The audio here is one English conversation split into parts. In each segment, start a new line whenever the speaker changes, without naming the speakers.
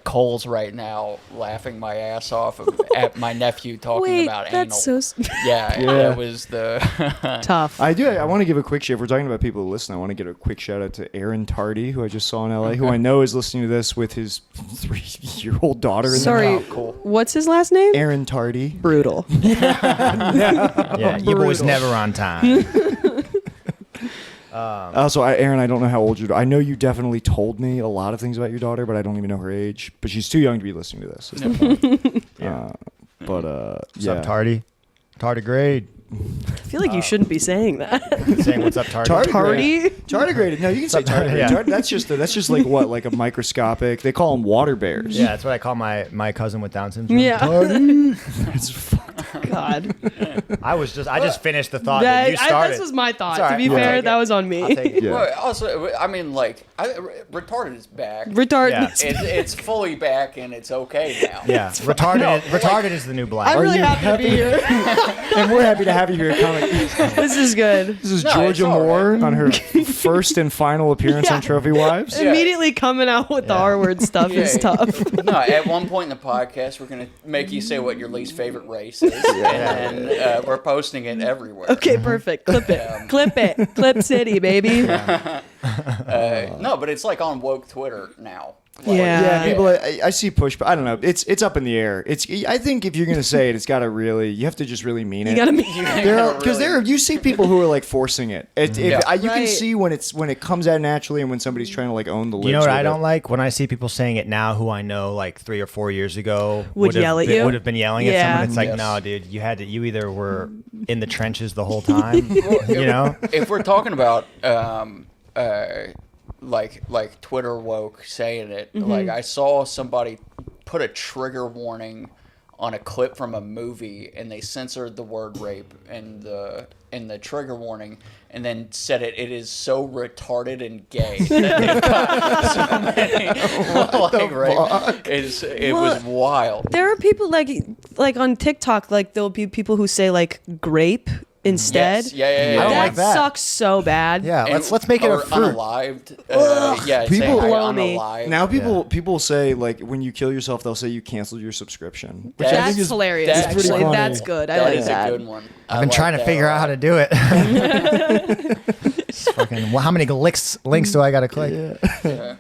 Coles right now, laughing my ass off at my nephew talking about anal.
That's so.
Yeah, that was the
Tough.
I want to give a quick shout. If we're talking about people who listen, I want to give a quick shout out to Aaron Tardy, who I just saw in LA, who I know is listening to this with his 3-year-old daughter.
Sorry,
Oh, cool.
What's his last name?
Aaron Tardy.
Brutal.
Yeah, you boys never on time.
Also, Aaron, I don't know how old your. I know you definitely told me a lot of things about your daughter, but I don't even know her age. But she's too young to be listening to this. Is the point. But
What's up, Tardy? Tardigrade.
I feel like you shouldn't be saying that.
Saying what's up, Tardy?
Tardy?
Tardigrade. No, you can say tardigrade.
Yeah.
That's just like what, like a microscopic. They call them water bears.
Yeah, that's what I call my cousin with Down syndrome.
Yeah.
Tardy.
It's fucked.
God.
I just finished the thought that you started.
This was my thought.
It's all
To be
right. I'll
fair,
take
that
it.
was on me.
I'll take it.
Yeah.
Well, also, I mean, like, retarded is back.
Retard.
Yeah.
It's fully back and it's okay now.
Yeah, retarded is the new black.
I'm really
you
happy to be here.
And we're happy to have you here.
This is good.
This is
No,
Georgia
it's all
Moore on her first and final appearance on Trophy Wives.
Yeah.
Immediately coming out with the R word stuff is
Yeah.
tough.
No, at one point in the podcast, we're going to make you say what your least favorite race is. And then we're posting it everywhere.
Okay, perfect. Clip it. Clip it. Clip City, baby.
No, but it's like on woke Twitter now. Like,
Yeah.
People. I see push, but I don't know. It's up in the air. I think if you're gonna say it, it's got to really. You have to just really mean it.
You gotta meet.
You see people who are like forcing it. You can
Right.
see when it comes out naturally and when somebody's trying to like own the lips.
You know what
with
I
it.
don't like? When I see people saying it now who I know like 3 or 4 years ago
Would yell at you?
would have been yelling at
Yeah.
someone. It's like,
Yes.
no, dude, you either were in the trenches the whole time, you know?
If we're talking about like Twitter woke saying it, like I saw somebody put a trigger warning on a clip from a movie and they censored the word rape in the trigger warning and then said it is so retarded and gay that they've got so many like rape. It was wild.
There are people like on TikTok, like there'll be people who say like grape instead.
Yes. Yeah.
I don't
That
like that.
sucks so bad.
Yeah,
And-
let's make it a
or
fruit.
unalived.
People
saying
blow me.
unalived.
Now people say like when you kill yourself, they'll say you canceled your subscription. Which I
That's
think is
hilarious.
that's
pretty
Actually,
funny.
that's good. I
That
like
is
that.
a good one.
I've been trying to figure out how to do it. Fucking, well, how many links do I got to click?
Yeah.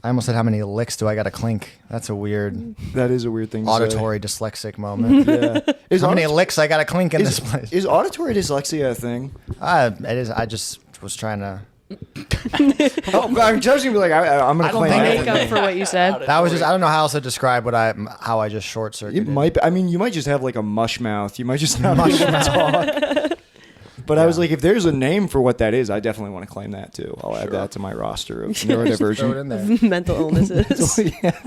I almost said how many licks do I got to clink? That's a weird
That is a weird thing. To
auditory dyslexic moment.
Say. Yeah.
How many licks I got to clink in this place?
Is auditory dyslexia a thing?
It is. I just was trying to.
I'm just gonna be like I'm gonna
I don't
claim
think
that.
Make up for what you said.
That was just. I don't know how else to describe how I just short circuited.
It might. I mean, you might just have like a mush mouth. You might just not be able to talk. But I was like, if there's a name for what that is, I definitely want to claim that too. I'll add that to my roster of
Throw it
neurodivergent.
in there.
Mental illnesses.
Yeah.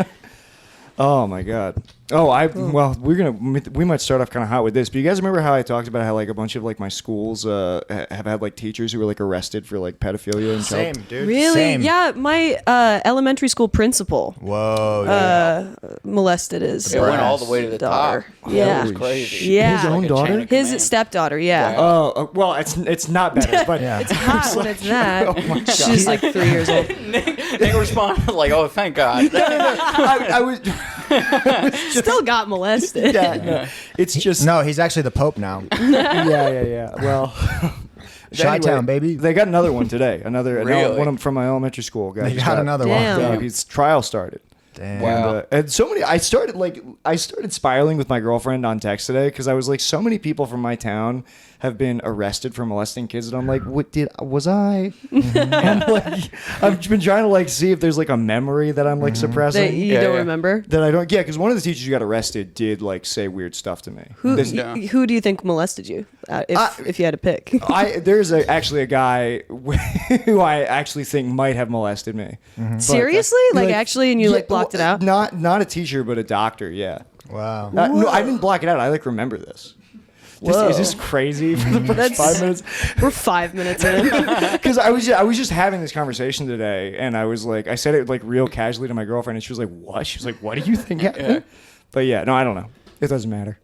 Oh my god. We might start off kind of hot with this. But you guys remember how I talked about how like a bunch of like my schools have had like teachers who were like arrested for like pedophilia and
Same,
child.
dude.
Really?
Same.
Yeah, my elementary school principal
Whoa.
molested his
It went all the way to the
daughter.
top.
Yeah.
It was crazy.
Yeah.
His own
Like a
daughter?
chain of
His
command.
stepdaughter, yeah.
Yeah.
Oh well, it's not better, but
Yeah.
It's hot when it's that.
Oh my God.
She's like 3 years old.
They responded like, "Oh, thank God."
I was.
Still got molested.
Yeah, no, it's just
No, he's actually the Pope now.
yeah. Well,
Chi-town, baby.
They got another one today. Another
Really?
one from my elementary school. Guy
They
just
got another
Damn.
one.
His trial started.
Damn.
Wow.
And so many. I started spiraling with my girlfriend on text today because I was like, so many people from my town have been arrested for molesting kids, and I'm like, was I? And like, I've been trying to like see if there's like a memory that I'm like suppressing.
That you
Yeah,
don't
yeah.
remember?
that I don't. Yeah, because one of the teachers who got arrested did like say weird stuff to me.
Who
Yeah.
who do you think molested you? If you had to pick.
There's actually a guy who I actually think might have molested me. But,
Seriously? Like actually, and you like blocked it out?
Not a teacher, but a doctor. Yeah.
Wow.
No, I didn't block it out. I like remember this. Is this crazy for the first
That's-
5 minutes?
We're 5 minutes in.
Because I was just having this conversation today, and I was like, I said it like real casually to my girlfriend, and she was like, "What?" She was like, "What do you think happened?" But yeah, no, I don't know. It doesn't matter.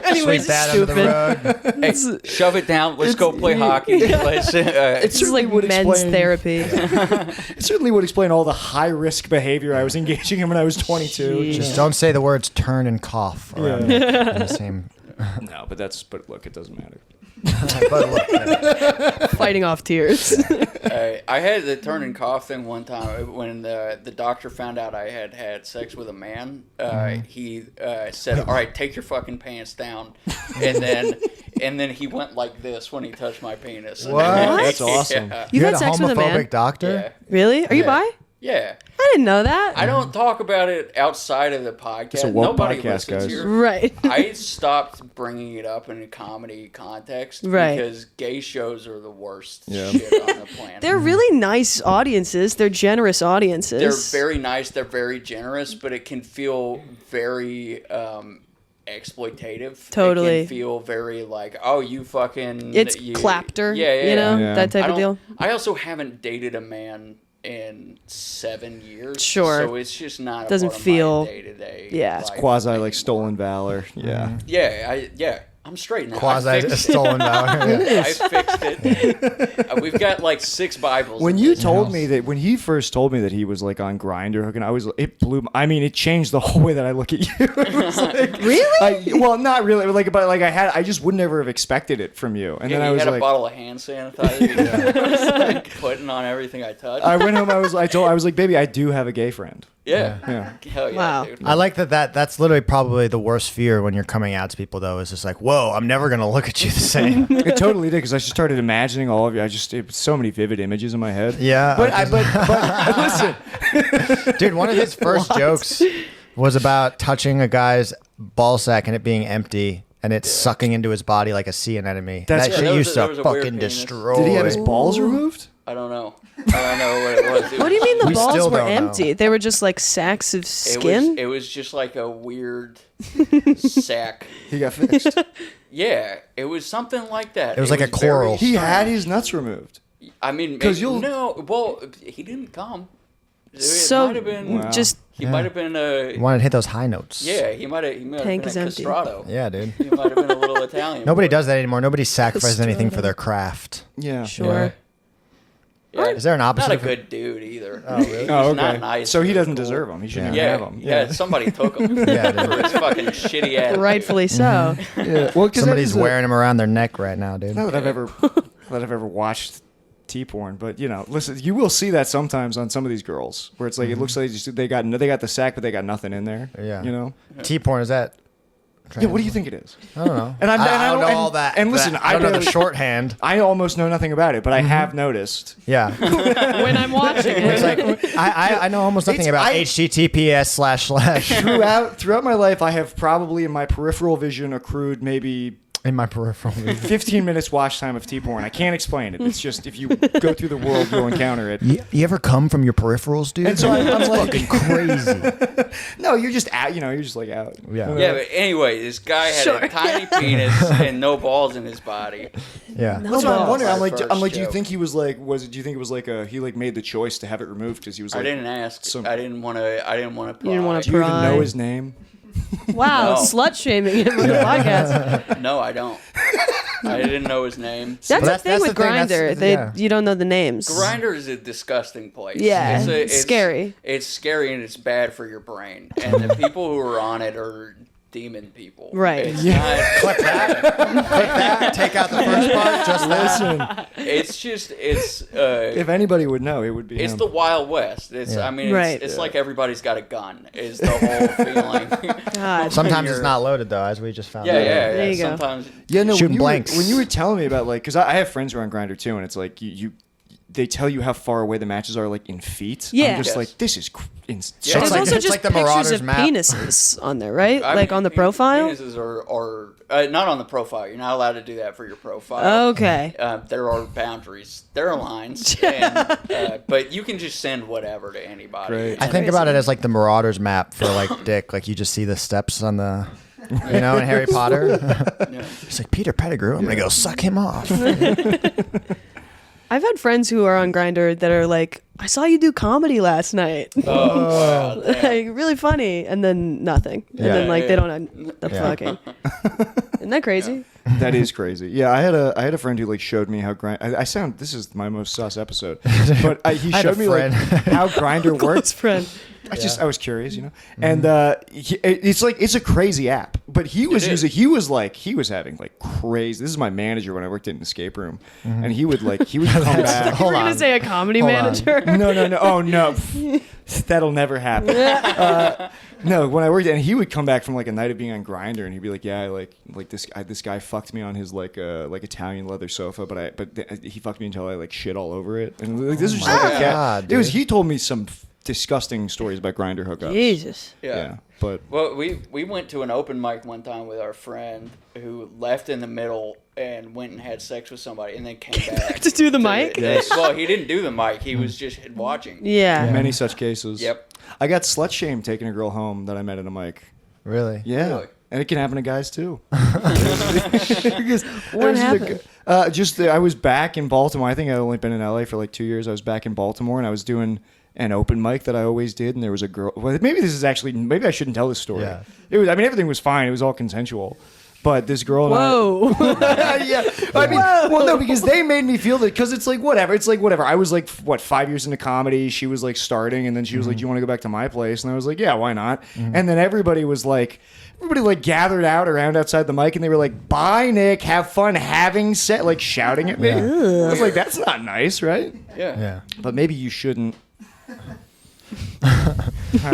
Anyway,
Sweep that under the
stupid.
rug.
Hey, shove it down. Let's go play hockey. Let's,
It's just like
would
men's
explain-
therapy.
It certainly would explain all the high risk behavior I was engaging in when I was 22.
Jeez.
Just don't say the words turn and cough around me in the same.
No, but look, it doesn't matter.
But look,
Fighting off tears.
I had the turn and cough thing one time when the doctor found out I had had sex with a man. He said, "All right, take your fucking pants down," and then he went like this when he touched my penis.
What?
That's awesome.
Yeah.
You've
you
had
had a
sex with a man?
homophobic doctor?
Yeah.
Really? Are you
Yeah.
bi?
Yeah.
I didn't know that.
I don't talk about it outside of the podcast.
It's a woke
Nobody
podcast,
listens
guys.
here.
Right.
I stopped bringing it up in a comedy context
Right.
because gay shows are the worst
Yeah.
shit on the planet.
They're really nice audiences. They're generous audiences.
They're very nice. They're very generous, but it can feel very exploitative.
Totally.
It can feel very like, oh, you fucking.
It's
you,
clapter.
Yeah, yeah.
You know,
Yeah.
that type
I
of deal.
I also haven't dated a man in 7 years.
Sure.
So it's just not.
Doesn't feel-
day to day.
yeah. It's
Quasi like stolen valor. Yeah.
Yeah. I'm straight now. I
Quasi
fixed
stolen valor. Yeah.
I fixed it. We've got like 6 Bibles.
When
in
you
this
told
house.
me that, when he first told me that he was like on Grindr hooking, it blew. I mean, it changed the whole way that I look at you. It was like,
Really?
well, not really. Like, but like I just would never have expected it from you. And
Yeah,
then I
you
was
had a
like,
bottle of hand sanitizer. I was like putting on everything I touched.
I went home. I was like, baby, I do have a gay friend.
Yeah.
Yeah.
Hell yeah,
Wow.
dude.
I like that's literally probably the worst fear when you're coming out to people, though, is just like, whoa, I'm never going to look at you the same.
It totally did, because I just started imagining all of you. It was so many vivid images in my head.
Yeah.
But listen,
Dude, one of his first jokes was about touching a guy's ball sack and it being empty and it sucking into his body like a sea anemone.
That's
That
right.
shit
There was
used
a-
to
there was a weird
fucking
penis.
destroy.
did he have his balls removed?
I don't know. I don't know what it was.
What do you mean the
We
balls
still
were
don't know.
empty? They were just like sacks of skin?
It was just like a weird sack.
He got fixed.
Yeah, it was something like that.
It was like a coral.
He had his nuts removed.
I mean,
'Cause you'll-
no. Well, he didn't come. It
So
might have been.
Wow.
just
He might have been
You wanted to hit those high notes.
Yeah, he might have. He might have
Tank
been
is
a
empty.
castrato.
Yeah, dude.
He might have been a little Italian.
Nobody
boy.
does that anymore. Nobody sacrifices anything for their craft.
Yeah.
sure.
Yeah.
Is there an opposite
Not a
of-
good dude either.
Oh, really?
He's
Oh, okay.
not nice.
So he
or
doesn't
cool.
deserve them. He shouldn't
Yeah,
have them.
yeah. Somebody took him
Yeah, dude.
for his fucking shitty ass.
Rightfully so.
Yeah. Well, 'cause
Somebody's
that is
wearing them around their neck right now, dude.
Not that I've ever watched T-porn, but listen, you will see that sometimes on some of these girls where it's like it looks like they got the sack, but they got nothing in there.
Yeah. T-porn, is that?
Yeah. What do you think it is?
I don't know.
And
I don't know
and-
all that.
and listen,
I don't know the
barely-
shorthand.
I almost know nothing about it, but I have noticed.
Yeah.
When I'm watching
It's
it.
like I know almost nothing
It's-
about
I-
HTTPS /
Throughout my life, I have probably in my peripheral vision accrued maybe
in my peripheral vision.
15 minutes watch time of T-porn. I can't explain it. It's just if you go through the world, you'll encounter it.
You ever come from your peripherals, dude?
And so I'm like,
fucking crazy.
no, you're just out. You're just like out.
Yeah.
Yeah, but anyway, this guy had
Sure.
a tiny penis and no balls in his body.
Yeah.
No
That's what I'm
balls.
wondering. I'm
My
like,
first
do you
joke.
think he was like, do you think it was like he like made the choice to have it removed because he was like,
I didn't ask.
some-
I didn't want to. I didn't want to.
You didn't wanna
do you even
pry.
know his name?
Wow,
No.
slut shaming him on the podcast.
No, I don't. I didn't know his name.
That's
Well,
the
that's-
thing
that's
with
the thing,
Grinder.
that's- yeah.
You don't know the names.
Grinder is a disgusting place.
Yeah,
it's
it's scary.
It's scary and it's bad for your brain. And the people who are on it are demon people.
Right.
It's
Clip that. Take out the first part. Just
Listen,
not. It's just. It's.
if anybody would know, it would be
It's
him.
the Wild West. It's.
Yeah.
I mean,
Right.
it's like everybody's got a gun. Is the whole feeling.
God.
Sometimes it's
You're-
not loaded though, as we just found
Yeah,
out.
yeah,
There
yeah.
you go.
Sometimes.
Yeah, no.
Shooting
when
blanks.
When you were telling me about like, because I have friends who are on Grindr too, and it's like they tell you how far away the matches are, like in feet.
Yeah.
I'm just
Yes.
like, this is
Yeah.
so
There's
It's like-
also
it's
just
like the
pictures
Marauders
of
map.
penises on there, right?
I
Like
mean,
on the profile?
Penises are not on the profile. You're not allowed to do that for your profile.
Okay.
There are boundaries. There are lines, and, but you can just send whatever to anybody.
Great.
I think about it as like the Marauders map for like Dick. Like you just see the steps on the, in Harry Potter.
Yeah.
It's like Peter Pettigrew. I'm gonna go suck him off.
I've had friends who are on Grindr that are like I saw you do comedy last night.
Oh, wow, damn.
Like, really funny. And then nothing. And
Yeah.
then, like, they don't end up
Yeah.
fucking. Isn't that crazy?
That is crazy. Yeah, I had a friend who like showed me how grind. I sound. This is my most sus episode, but he
I had a
showed me like
friend.
how Grinder
Close
works.
friend.
I was curious, you know, and it's a crazy app. But he was having like crazy. This is my manager when I worked in an escape room, and he would come back.
We're going to say a comedy
Hold on.
manager.
No. Oh no, that'll never happen. No, when I worked, and he would come back from like a night of being on Grindr, and he'd be like, "Yeah, this guy fucked me on his like Italian leather sofa, but he fucked me until I like shit all over it." And like, this was just like a cat.
God,
It was.
dude.
He told me some disgusting stories about Grindr hookups.
Jesus.
Yeah, but
Well, we went to an open mic one time with our friend who left in the middle and went and had sex with somebody and then came back
To do the mic?
Yes.
Well, he didn't do the mic. He was just watching.
Yeah.
many such cases.
Yep.
I got slut shamed taking a girl home that I met at a mic.
Really?
Yeah.
Really?
And it can happen to guys too. Because
What happened?
I was back in Baltimore. I think I'd only been in LA for like 2 years. I was back in Baltimore and I was doing an open mic that I always did. And there was a girl. Well, maybe I shouldn't tell this story.
Yeah.
Everything was fine. It was all consensual. But this girl and
Whoa.
yeah. I mean, well, no, because they made me feel that, because it's like whatever. It's like whatever. I was like, 5 years into comedy. She was like starting, and then she was like, "Do you want to go back to my place?" And I was like, "Yeah, why not?" And then everybody gathered out around outside the mic, and they were like, "Bye, Nick. Have fun having sex," like shouting at me. I was like, "That's not nice, right?"
Yeah.
Yeah.
But maybe you shouldn't.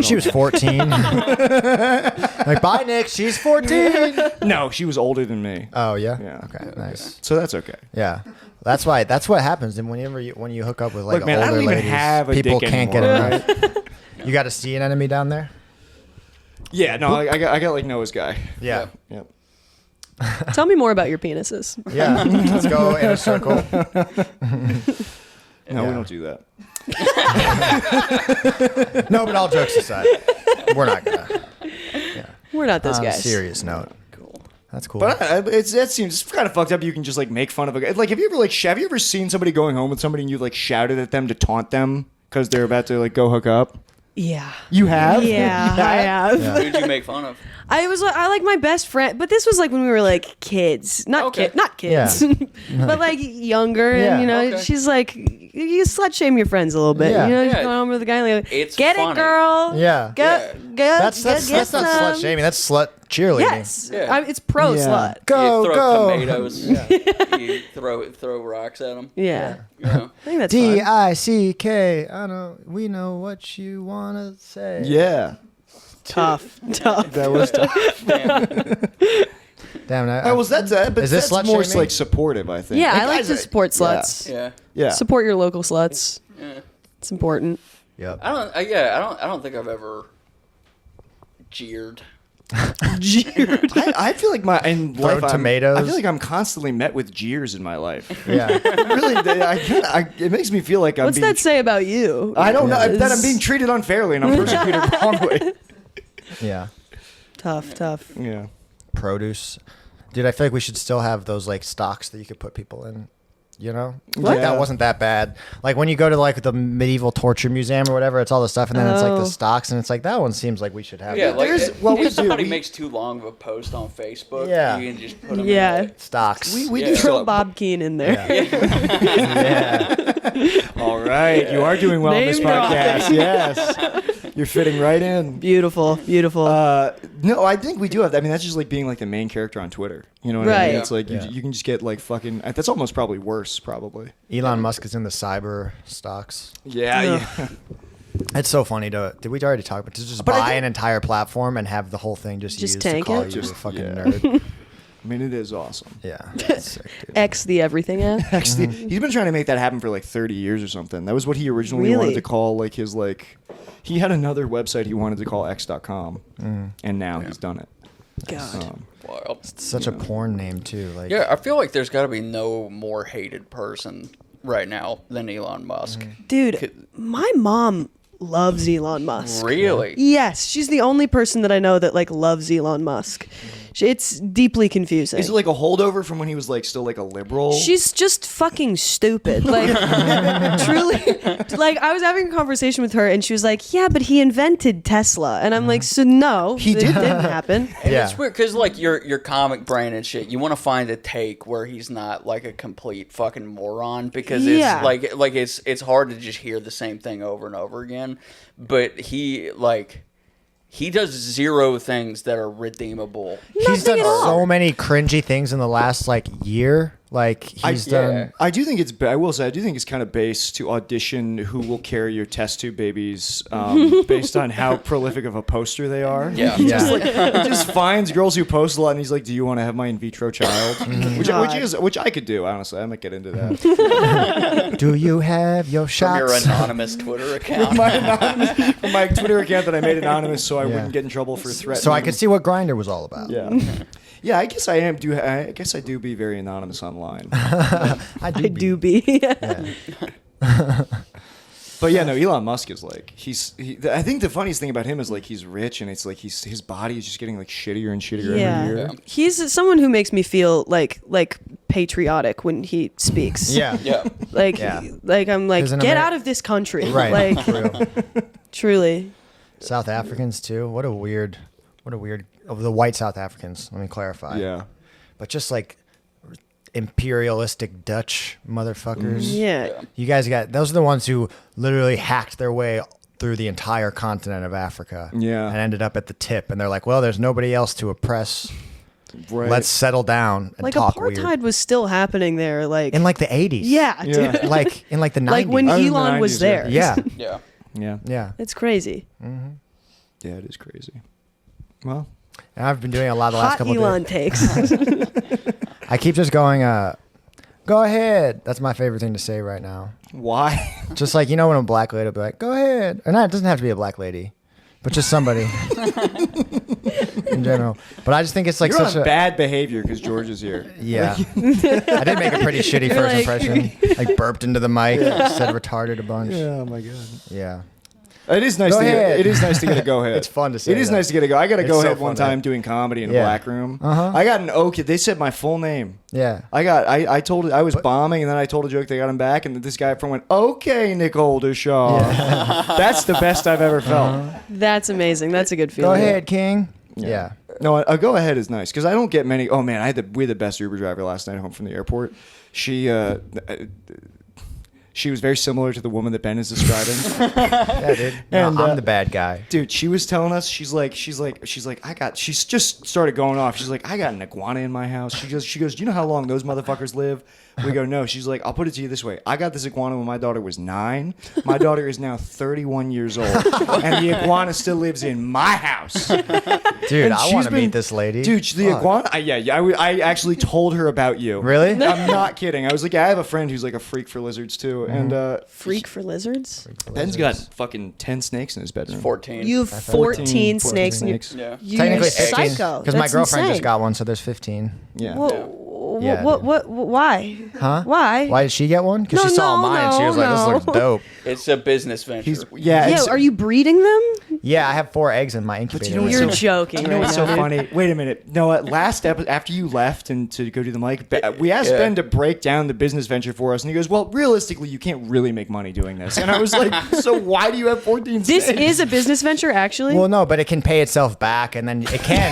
She was 14. Like, bye, Nick. She's 14.
No, she was older than me.
Oh yeah.
Yeah.
Okay. Nice.
So that's okay.
Yeah. That's what happens. And whenever when you hook up with like
Look, man, I
older
don't even
ladies,
have a
people
dick
can't
anymore,
get enough. You got a sea anemone down there?
Yeah. No, I got like Noah's guy.
Yeah.
Yep.
Tell me more about your penises.
Yeah. Let's go in a circle.
No, we
Yeah.
don't do that.
No, but all jokes aside, we're not gonna.
We're not those
On a
guys.
serious note.
Cool.
That's cool.
But that seems kind of fucked up. You can just like make fun of a guy. Like, have you ever seen somebody going home with somebody and you like shouted at them to taunt them because they're about to like go hook up?
Yeah.
You have?
Yeah,
You
I have.
Yeah.
Who'd you make fun of?
I like my best friend, but this was like when we were like kids, not
Okay.
kids, but like younger,
Yeah.
and you know,
Okay.
she's like, you slut shame your friends a little bit,
Yeah.
you know, just
Yeah.
going home with a guy, like,
It's
get
funny.
it, girl,
Yeah.
go,
Yeah.
go,
that's
get
not
some.
slut shaming. That's slut cheerleading.
Yes,
Yeah.
it's pro
Yeah.
slut.
Go,
you throw
go.
tomatoes. You throw rocks at them.
Yeah,
You know?
I think that's fun.
DICK. I know. We know what you wanna say.
Yeah.
Tough.
That was tough.
Damn.
Damn.
But
Is this
that's
slut
more
shaming?
like supportive, I think.
Yeah,
And
I like
guys
to
are-
support sluts.
Yeah.
Yeah.
Support your local sluts.
Yeah.
It's important.
Yep.
I don't think I've ever jeered.
Jeered.
I feel like in
Throw
life,
tomatoes.
I feel like I'm constantly met with jeers in my life.
Yeah.
Really, it makes me feel like I'm
What's
being.
that say about you?
I don't know
It's
that I'm being treated unfairly and I'm persecuted wrongly.
Yeah.
tough.
Yeah.
Produce. Dude, I feel like we should still have those like stocks that you could put people in. You know, like
Yeah.
that wasn't that bad. Like when you go to like the medieval torture museum or whatever, it's all the stuff, and then it's like
Oh.
the stocks, and it's like that one seems like we should have.
Yeah,
that.
like
we
if somebody
do.
makes too long of a post on Facebook,
Yeah.
you can just put them
Yeah.
in like,
Stocks.
We
Yeah.
do
Throw
still.
Bob Keane in there.
yeah.
All right, you are doing well on this
Name dropping.
podcast. Yes, you're fitting right in.
Beautiful.
No, I think we do have. I mean, that's just like being like the main character on Twitter. You know what I
Right.
mean?
Yeah.
It's like
Yeah.
you can just get like fucking. That's almost probably worse, probably.
Elon Musk is in the cyber stocks.
Yeah,
Ugh.
yeah.
It's so funny to. Did we already talk about to just
But I
buy
think-
an entire platform and have the whole thing just
Just
used to
tank
call
it?
you
Just-
a fucking
yeah.
nerd?
I mean, it is awesome.
Yeah. That's sick, dude.
X the everything app.
Actually, he's been trying to make that happen for like 30 years or something. That was what he originally
Really?
wanted to call like his like. He had another website he wanted to call X.com, and now he's done it.
God.
wild.
Such a porn name too. Like
Yeah, I feel like there's got to be no more hated person right now than Elon Musk.
Dude, my mom loves Elon Musk.
Really?
Yes, she's the only person that I know that like loves Elon Musk. It's deeply confusing.
Is it like a holdover from when he was like still like a liberal?
She's just fucking stupid. Like, truly. Like, I was having a conversation with her, and she was like, "Yeah, but he invented Tesla," and I'm like, "So no,
He
it
did.
didn't happen."
And
Yeah.
it's weird because like your comic brain and shit, you want to find a take where he's not like a complete fucking moron because
Yeah.
it's like it's hard to just hear the same thing over and over again. But he does zero things that are redeemable.
He's done
Nothing at all.
so many cringy things in the last like year. Like he's done.
I do think it's. I will say, I do think it's kind of based to audition who will carry your test tube babies, based on how prolific of a poster they are.
Yeah.
He
Yeah.
just finds girls who post a lot, and he's like, "Do you want to have my in vitro child?" which I could do. Honestly, I might get into that.
Do you have your
From your
shots?
anonymous Twitter account.
my Twitter account that I made anonymous, so I
Yeah.
wouldn't get in trouble for threats.
So I could see what Grindr was all about.
Yeah. Yeah, I guess I am. I guess I do be very anonymous online.
I do be.
But yeah, no, Elon Musk is like I think the funniest thing about him is like he's rich and it's like his body is just getting like shittier and shittier every year.
He's someone who makes me feel like patriotic when he speaks.
Yeah.
Yeah.
Like,
Yeah.
like I'm like,
There's an
get
Ameri-
out of this country.
Right.
Like,
For real.
truly.
South Africans too. What a weird. Of the white South Africans. Let me clarify.
Yeah.
But just like imperialistic Dutch motherfuckers.
Yeah.
You guys those are the ones who literally hacked their way through the entire continent of Africa.
Yeah.
And ended up at the tip. And they're like, well, there's nobody else to oppress.
Right.
Let's settle down and
Like
talk
apartheid
weird.
was still happening there. Like,
In like the 80s.
yeah,
Yeah.
dude.
Like in like the 90s.
Like when
I was in the
Elon was
90s,
there.
Yeah.
Yeah.
Yeah.
Yeah.
It's crazy.
Yeah, it is crazy. Well,
And I've been doing a lot the last
Hot
couple
Elon
days.
takes.
I keep just going, go ahead. That's my favorite thing to say right now.
why?
Just like, you know, when a black lady will be like, go ahead. Or not, it doesn't have to be a black lady, but just somebody in general. But I just think it's like
You're
such
on
a.
bad behavior because George is here.
Yeah. I did make a pretty shitty
You're
first
like-
impression. Like burped into the mic, said retarded a bunch.
Oh my god.
Yeah.
It is nice
Go
to get,
ahead.
it is nice to get a go ahead.
It's fun to say
It is
that.
nice to get a go. I got a
It's
go
so
ahead one
fun,
time
that-
doing comedy in a
Yeah.
black room.
Uh-huh.
I got an okay. They said my full name.
Yeah.
I told it I was bombing and then I told a joke. They got him back and this guy from went okay Nick Oldershaw. That's the best I've ever felt.
That's amazing. That's a good
Go
feeling.
ahead, King. Yeah.
No, a go ahead is nice because I don't get many. Oh man, we had the best Uber driver last night home from the airport. She was very similar to the woman that Ben is describing.
Yeah, dude. No,
And,
I'm the bad guy.
Dude, she was telling us, she's just started going off. She's like, I got an iguana in my house. She goes, do you know how long those motherfuckers live? We go, no. She's like, I'll put it to you this way. I got this iguana when my daughter was 9. My daughter is now 31 years old. And the iguana still lives in my house.
Dude,
And
I
she's
want to
been-
meet this lady.
Dude, the
Fuck.
iguana, I actually told her about you.
Really?
I'm not kidding. I was like, I have a friend who's like a freak for lizards too. And
Freak for lizards?
Ben's got fucking 10 snakes in his bedroom.
14.
You have 14 snakes in your...
Yeah.
You
Technically
psycho.
15. Because my
That's
girlfriend
insane.
just got one, so there's 15.
Yeah.
Whoa.
Yeah,
What? Why?
Huh?
Why?
Why did she get one? Because
No,
she saw
no,
mine and she was like,
no.
this looks dope.
It's a business venture.
Yeah.
Yeah, are you breeding them?
Yeah, I have 4 eggs in my incubator.
you know what's
You're
so-
joking.
You know
right
what's so
now, dude.
funny? Wait a minute. No, last episode, after you left and to go do the mic, we asked
Yeah.
Ben to break down the business venture for us, and he goes, "Well, realistically, you can't really make money doing this." And I was like, "So why do you have 14
This
snakes?"
is a business venture, actually.
Well, no, but it can pay itself back, and then it can.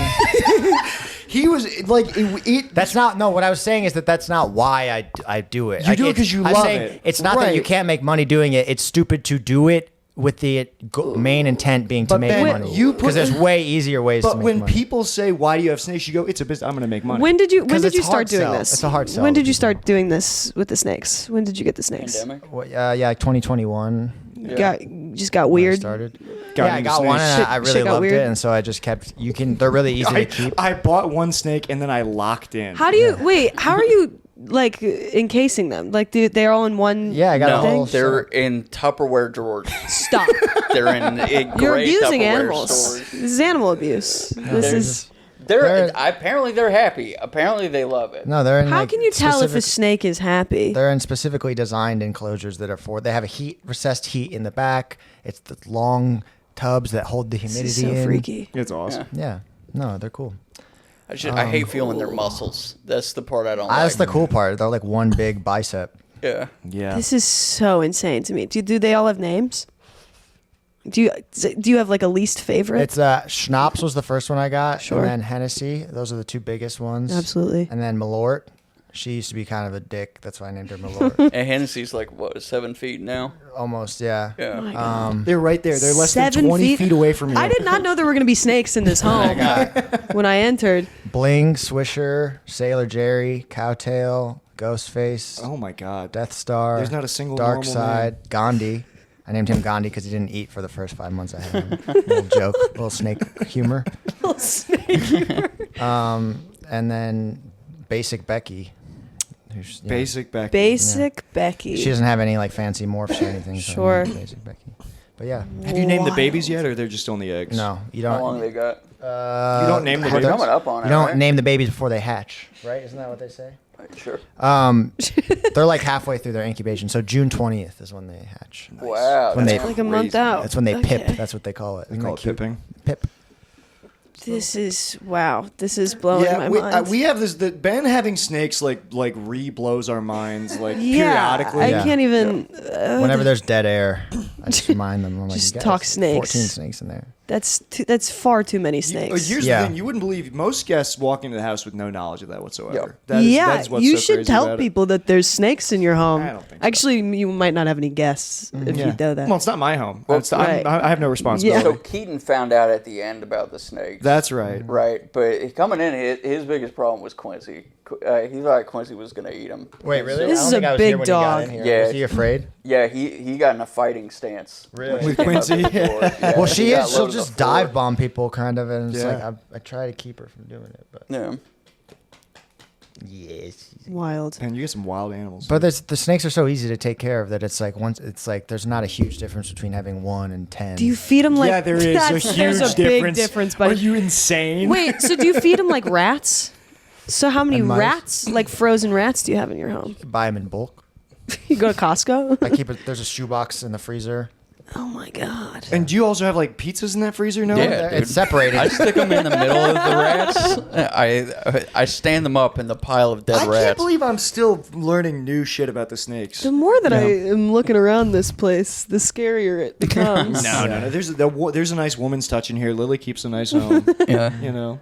He was like, it
That's not. No, what I was saying is that's not why I do it.
You do it
it's-
'cause you
I'm
love
saying
it.
It's not that you
Right.
can't make money doing it. It's stupid to do it with the main intent being to
But
make
Ben,
money.
you put-
Because there's way easier ways to
But
make
when
money.
people say, "Why do you have snakes?" You go, "It's a business. I'm going to make money."
when did you
'Cause it's
start
hard
doing
sell.
this?
It's a hard sell
When
to
did you
people.
start doing this with the snakes? When did you get the snakes?
Pandemic.
Well, yeah, 2021.
Just got
when I
weird.
started.
Got
Yeah, I
into
got one
snakes.
and I
Shit
really
got
loved
weird.
it, and so I just kept. They're really easy to keep.
I bought one snake and then I locked in.
How do you wait? How are you like encasing them? Like they're all in one?
Yeah, I got a
No,
whole.
they're in Tupperware drawers.
Stop.
They're in
You're
gray
abusing
Tupperware
animals.
stores.
This is animal abuse. This is.
They're apparently they're happy. Apparently they love it.
No, they're in.
How
like,
can you tell if a
specific-
snake is happy?
They're in specifically designed enclosures that are for. They have a recessed heat in the back. It's the long tubs that hold the
This
humidity
is so
in.
freaky.
It's awesome.
Yeah, no, they're cool.
I hate feeling their muscles. That's the part I don't like.
That's the cool part. They're like one big bicep.
Yeah.
Yeah.
This is so insane to me. Do they all have names? Do you have like a least favorite?
It's Schnapps was the first one I got,
Sure.
and then Hennessy. Those are the two biggest ones.
Absolutely.
And then Malort. She used to be kind of a dick. That's why I named her Malort.
And Hennessy's like, what, 7 feet now?
Almost, yeah.
Oh
Yeah.
my God.
They're right there. They're less than
7
20 feet away from you.
I did not know there were going to be snakes in this home when I entered.
Bling, Swisher, Sailor Jerry, Cowtail, Ghostface,
Oh my God.
Death Star.
There's not a single
Dark
normal
Side, Gandhi. I named him Gandhi because he didn't eat for the first 5 months I had him. Little joke, little snake humor.
Little snake.
And then Basic Becky. Who's, you know,
Basic Becky.
Basic Becky.
She doesn't have any like fancy morphs or anything. So I
Sure.
named her Basic Becky. But yeah.
Have you named the
Wild.
babies yet, or they're just on the eggs?
No, you
How long
don't.
they got?
You don't name the
We're
babies?
coming up on it,
You don't
right?
name the babies before they hatch, right? Isn't that what they say?
Sure.
They're like halfway through their incubation. So June 20th is when they hatch.
Wow.
When they-
that's
like a month
crazy.
out.
That's when they
Okay.
pip. That's what they call it.
They
Isn't
call
that
it
cute?
pipping.
Pip.
This is wow. This is blowing my mind.
we have this. The Ben having snakes like re-blows our minds like
yeah,
periodically.
I
Yeah.
can't even.
Whenever there's dead air, I just remind them. I'm like,
Just
"You guys,
talk snakes."
14 snakes in there.
That's far too many snakes.
Here's
Yeah.
the thing: you wouldn't believe most guests walk into the house with no knowledge of that whatsoever.
Yep.
That is,
yeah,
that is what's
you
so
should
crazy
tell
about it.
people that there's snakes in your home.
I don't think so.
Actually, you might not have any guests if you know that.
Well, it's not my home.
Well,
I have no responsibility.
So Keaton found out at the end about the snakes.
That's right.
Right, but coming in, his biggest problem was Quincy. He thought Quincy was going to eat him.
Wait, really?
This
I don't
is
think
a
I was
big
here when he got
dog.
in here.
Yeah.
Was he afraid?
Yeah, he got in a fighting stance.
Really?
With Quincy.
Yeah,
Well,
he
she
got
is. She'll
low to the
just
floor.
dive bomb people, kind of, and it's
Yeah.
like I try to keep her from doing it, but
Yeah.
yes.
Wild.
And you get some wild animals.
But the snakes are so easy to take care of that it's like there's not a huge difference between having 1 and 10.
Do you feed them like?
yeah, there is a
That's-
huge
there's a
difference.
big difference,
Are
buddy.
you insane?
Wait, so do you feed them like rats? So how many
And mice?
rats, like frozen rats, do you have in your home?
buy them in bulk?
You go to Costco?
I keep it. There's a shoebox in the freezer.
Oh my god.
And do you also have like pizzas in that freezer? No.
Yeah. dude.
It's separated.
I stick them in the middle of the rats. I stand them up in the pile of dead
I can't
rats.
believe I'm still learning new shit about the snakes.
The more that I am looking around this place, the scarier it becomes.
No. There's a nice woman's touch in here. Lily keeps a nice home.
Yeah.
You know,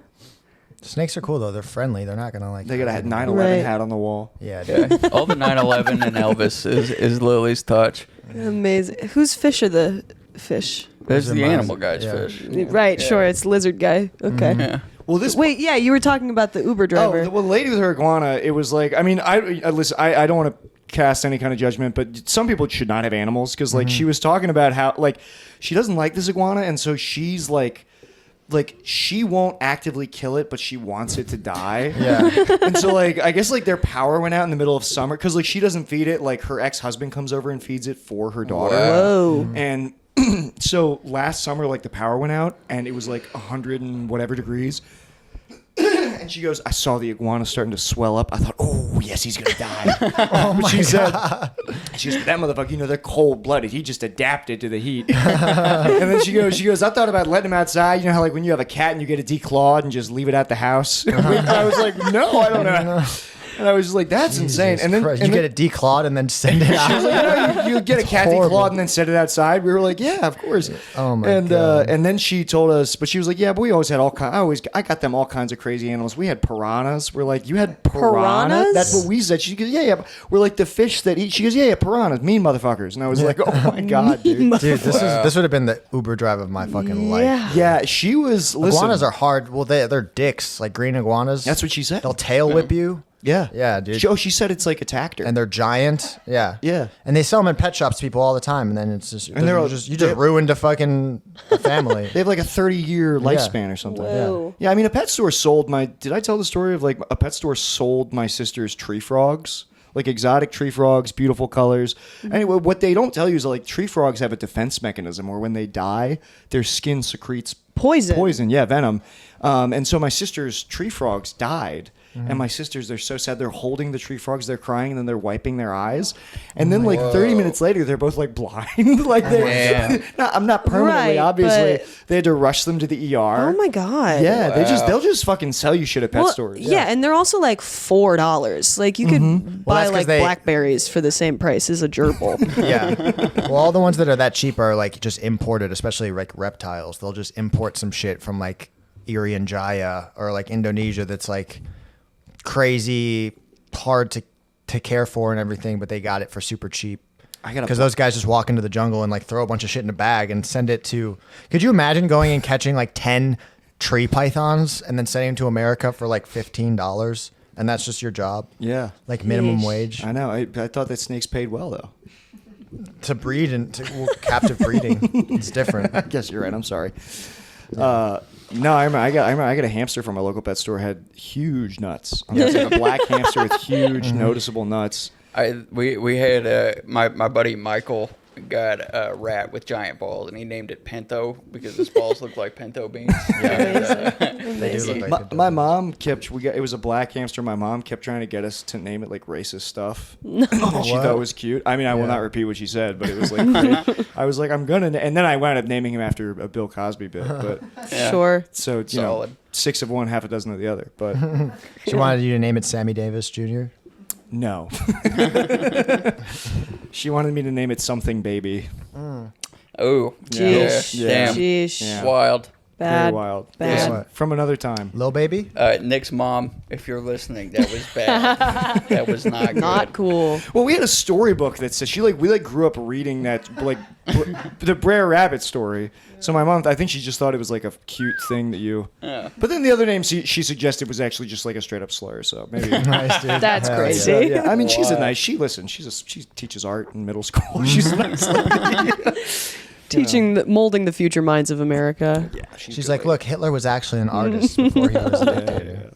Snakes are cool though. They're friendly. They're not gonna like.
they got a 9/11
Right.
hat on the wall.
Yeah. Dude.
Yeah. All the 9/11 and Elvis is Lily's touch.
Amazing. Whose fish are the fish?
There's
Those are
the
mine.
animal guy's
Yeah.
fish.
Right, sure. It's lizard guy. Okay.
Yeah.
Well, this
Wait, yeah, you were talking about the Uber driver.
the lady with her iguana, it was like, I mean, listen, I don't want to cast any kind of judgment, but some people should not have animals because, like, she was talking about how, like, she doesn't like this iguana, and so she's like she won't actively kill it, but she wants it to die.
Yeah.
And so, like, I guess, like, their power went out in the middle of summer because, like, she doesn't feed it. Like, her ex-husband comes over and feeds it for her daughter.
Whoa.
And so last summer, like, the power went out and it was like 100 and whatever degrees. And she goes, I saw the iguana starting to swell up. I thought, oh, yes, he's going to die.
Oh my
She said,
god.
she goes, that motherfucker, you know, they're cold blooded. He just adapted to the heat. And then she goes, I thought about letting him outside. You know how, like, when you have a cat and you get it declawed and just leave it at the house? I was like, no, I don't know. And I was just like, that's insane.
Jesus
And then,
Christ.
and
you
then
get it declawed and then send it
she was like,
out.
you get a cat
horrible.
declawed and then set it outside. We were like, yeah, of course.
Oh my
and,
God.
And then she told us, but she was like, yeah, but we always had all kinds. I got them all kinds of crazy animals. We had piranhas. We're like, you had piranha?
Piranhas?
That's what we said. She goes, yeah. We're like the fish that eat. She goes, yeah, piranhas, mean motherfuckers. And I was like, oh my god, dude.
Dude, this would have been the Uber drive of my fucking life.
Yeah.
Yeah, she was. Listen,
Iguanas are hard. Well, they're dicks, like green iguanas.
That's what she said.
They'll tail whip you.
Yeah,
Yeah, dude.
She said it's like attacked her.
And they're giant. Yeah.
Yeah.
And they sell them in pet shops to people all the time. And then it's just,
And they're all-
you just ruined a fucking family.
They have like a 30-year lifespan or something.
Whoa.
Yeah, I mean, a pet store sold my. Did I tell the story of like a pet store sold my sister's tree frogs? Like exotic tree frogs, beautiful colors. Anyway, what they don't tell you is like tree frogs have a defense mechanism where when they die, their skin secretes
Poison.
yeah, venom. And so my sister's tree frogs died. And my sisters, they're so sad. They're holding the tree frogs, they're crying, and then they're wiping their eyes. And then, like, 30 minutes later, they're both, like, blind. Like, I'm not permanently,
Right,
obviously.
but-
They had to rush them to the ER.
Oh my god.
Yeah, they'll just fucking sell you shit at pet stores.
Yeah, and they're also like $4. Like you could buy
that's 'cause
like
they-
blackberries for the same price as a gerbil.
Yeah. Well, all the ones that are that cheap are like just imported, especially like reptiles. They'll just import some shit from like Irian Jaya or like Indonesia that's like crazy hard to care for and everything, but they got it for super cheap. Because those guys just walk into the jungle and like throw a bunch of shit in a bag and send it to. Could you imagine going and catching like 10 tree pythons and then sending them to America for like $15? And that's just your job?
Yeah.
Like minimum
Yeesh.
wage?
I know. I thought that snakes paid well, though.
To breed and captive breeding. It's different.
I guess you're right. I'm sorry. No, I got a hamster from a local pet store. Had huge nuts. It was like a black hamster with huge, noticeable nuts.
We had my buddy Michael got a rat with giant balls, and he named it Pinto because his balls look like pinto beans.
They do look like
My mom kept. It was a black hamster. My mom kept trying to get us to name it like racist stuff. That she
What?
thought was cute. I mean, I will not repeat what she said, but it was like great. I was like, I'm gonna, and then I wound up naming him after a Bill Cosby bit. But
Sure.
so you
Solid.
know, 6 of one, half a dozen of the other. But
She wanted you to name it Sammy Davis Jr.?
no, she wanted me to name it something baby.
Oh,
Jeez.
Yeah.
Damn.
Jeez.
Yeah.
Wild.
Bad.
Very wild.
Bad.
What?
From another time.
Lil Baby?
Nick's mom, if you're listening, that was bad. That was not good.
Not cool.
Well, we had a storybook that says we grew up reading that the Brer Rabbit story. So my mom, I think she just thought it was like a cute thing that you.
Yeah.
But then the other name she suggested was actually just like a straight up slur. So maybe.
Nice, dude.
That's
Hell
crazy.
yeah.
Yeah, I mean, she's a
Wow.
nice. She teaches art in middle school. She's a nice lady.
Molding the future minds of America.
Yeah,
She's like, look, Hitler was actually an artist before he was a dictator.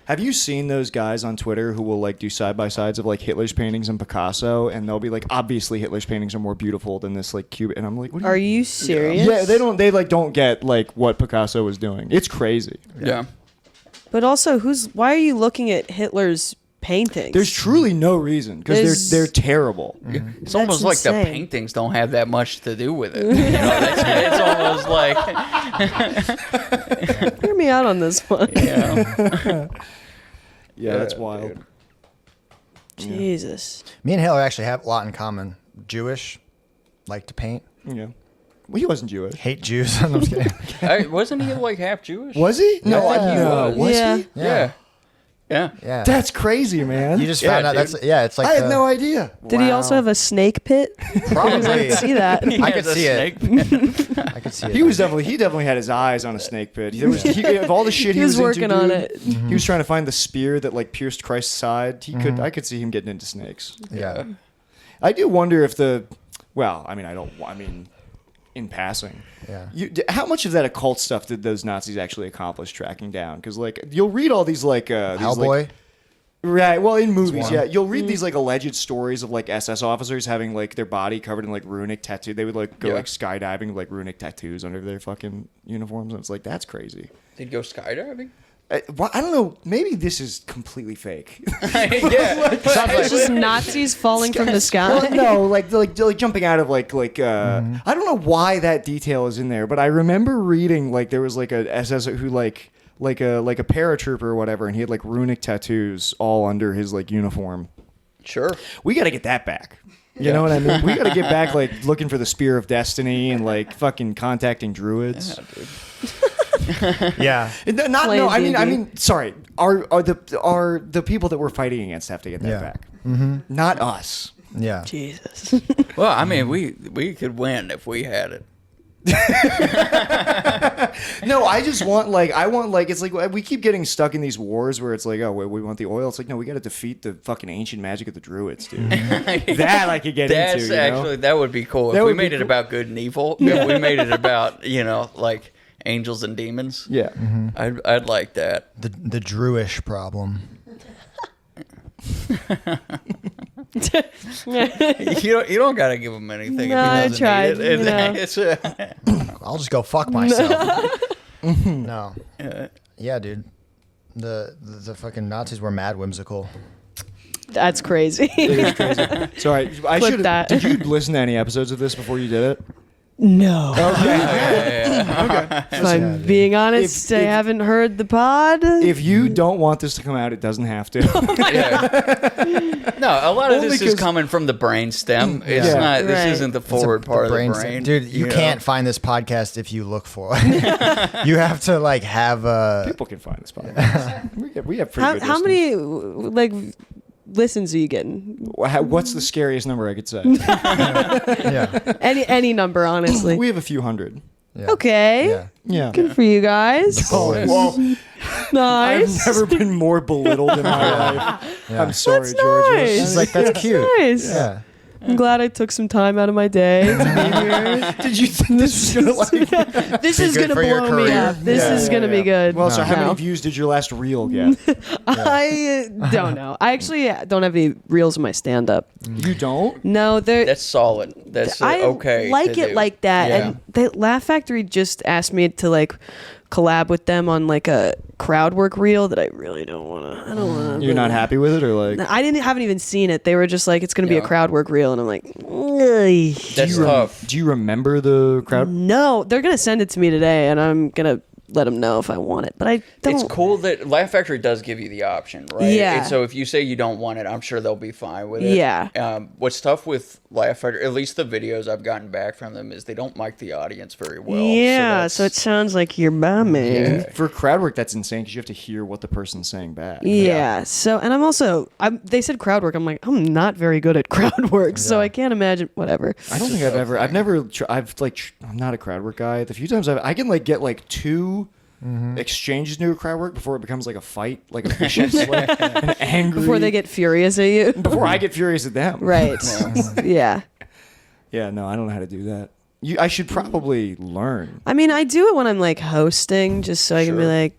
Have you seen those guys on Twitter who will like do side by sides of like Hitler's paintings and Picasso, and they'll be like, obviously Hitler's paintings are more beautiful than this like cube, and I'm like, what
Are you serious?
Yeah, they don't get like what Picasso was doing. It's crazy.
Yeah.
But also, why are you looking at Hitler's paintings?
There's truly no reason because they're terrible.
It's almost like the
insane.
paintings don't have that much to do with it. You know, it's almost like,
Hear me out on this one.
yeah.
Yeah, that's
Yeah,
wild.
dude.
Jesus.
Me and Hitler actually have a lot in common. Jewish, like to paint,
Yeah. Well, he wasn't Jewish.
hate Jews. I'm just kidding.
Wasn't he like half Jewish?
Was he? No,
Yeah.
he was.
Was
Yeah.
he?
Yeah. Yeah.
Yeah.
That's crazy, man.
You just
Yeah,
found out
dude.
it's like
I had
the-
no idea.
Did he also have a snake pit?
Probably.
See that?
I could
Has a
see it.
snake.
I could see it.
He definitely had his eyes on a snake pit. There was of all the shit
He was working
into,
on
dude,
it.
He was trying to find the spear that like pierced Christ's side. I could see him getting into snakes.
Yeah.
I do wonder if in passing.
Yeah.
How much of that occult stuff did those Nazis actually accomplish tracking down? Because like you'll read all these like
Hellboy.
Right. Well, in movies,
one.
yeah, you'll read these like alleged stories of like SS officers having like their body covered in like runic tattoo. They would like go like skydiving with like runic tattoos under their fucking uniforms, and it's like that's crazy.
Did he go skydiving?
Well, I don't know. Maybe this is completely fake.
Yeah.
It's just Nazis falling from the sky.
Well, no, like jumping out of like I don't know why that detail is in there, but I remember reading like there was like a SS who like a paratrooper or whatever, and he had like runic tattoos all under his like uniform.
Sure.
We got to get that back. You know what I mean? We got to get back like looking for the Spear of Destiny and like fucking contacting druids.
Yeah, dude.
Yeah.
I mean, sorry. Are the people that we're fighting against have to get that
Yeah.
back? Not us.
Yeah.
Jesus.
Well, I mean, we could win if we had it.
No, I just want it's like we keep getting stuck in these wars where it's like, oh, we want the oil. It's like, no, we got to defeat the fucking ancient magic of the druids, dude. That I could get
That's
into.
actually that would be cool
That
if we
would be
made it
cool.
about good and evil. If we made it about like angels and demons.
Yeah.
I'd like that.
The Druish problem.
You don't gotta give him anything
No,
if
I
he doesn't
tried,
need it.
you know.
It's,
I'll just go fuck myself. No. Yeah, dude. The fucking Nazis were mad whimsical.
That's crazy.
So I
Clip
should.
that.
Did you listen to any episodes of this before you did it?
No.
Yeah.
If I'm being honest, I haven't heard the pod.
If you don't want this to come out, it doesn't have to.
Yeah. No, a lot of
Only
this is
'cause-
coming from the brain stem. It's
Yeah.
not. This
Right.
isn't the forward part of the brain.
Dude, you
know?
can't find this podcast if you look for it. You have to like have a.
People can find this podcast. We have pretty good
How
listeners.
many like listens are you getting?
What's the scariest number I could say?
Yeah.
Any number, honestly.
We have a few hundred.
Yeah.
Okay.
Yeah.
Yeah.
Good for you guys.
Whoa.
Nice.
I've never been more belittled in my life.
Yeah.
I'm sorry,
That's
Georgia.
nice.
She's like, that's cute.
Nice.
Yeah.
I'm glad I took some time out of my day to be here.
Did you think this was gonna like?
This
Be
is
good
gonna
for your
blow me
career.
up. This
Yeah,
is gonna
yeah.
be good.
Well, so how
No.
many views did your last reel get?
I don't know. I actually don't have any reels in my stand-up.
You don't?
No, they're.
That's solid. That's
I
okay.
like
to
it
do.
like that.
Yeah.
And the Laugh Factory just asked me to like collab with them on like a crowd work reel that I really don't want to. I don't want to.
You're not happy with it, or like?
haven't even seen it. They were just like, it's going to be a
Yeah.
crowd work reel, and I'm like, "Ugh."
That's tough.
Do you remember the crowd?
No, they're going to send it to me today, and I'm going to let them know if I want it. But I don't.
It's cool that Laugh Factory does give you the option, right?
Yeah.
And so if you say you don't want it, I'm sure they'll be fine with it.
Yeah.
What's tough with Laugh Factory, at least the videos I've gotten back from them, is they don't mic the audience very well.
Yeah, so it sounds like you're bumming.
Yeah.
For crowd work, that's insane because you have to hear what the person's saying back.
Yeah. So, and I'm also, they said crowd work. I'm like, I'm not very good at crowd work, so I can't imagine. Whatever.
I don't think I've never, I'm not a crowd work guy. The few times I can like get like two exchanges into a crowd work before it becomes like a fight, like a vicious, like an angry.
Before they get furious at you.
before I get furious at them.
Right. Yeah.
Yeah, no, I don't know how to do that. I should probably learn.
I mean, I do it when I'm like hosting, just so I can be
Sure.
like,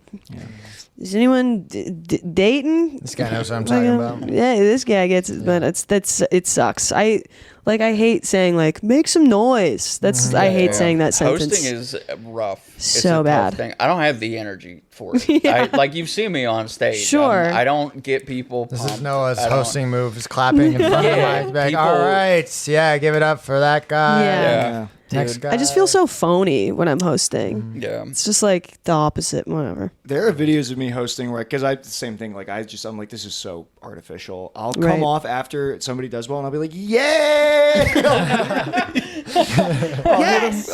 is anyone dating?
This guy knows what I'm talking about.
Yeah, this guy gets it, but it sucks. I hate saying like make some noise. I hate saying that sentence.
Hosting is rough. It's
So
a tough
bad.
thing. I don't have the energy for it. Like you've seen me on stage.
Sure.
I don't get people.
This is
pumped.
Noah's
I don't-
hosting move, is clapping in front of the
Yeah,
mic. Like,
people-
all right, yeah, give it up for that guy.
Yeah.
Next
Dude.
guy.
I just feel so phony when I'm hosting.
Yeah.
It's just like the opposite. Whatever.
There are videos of me hosting where, because the same thing, like I'm like, this is so artificial. I'll come
Right.
off after somebody does well and I'll be like, yay!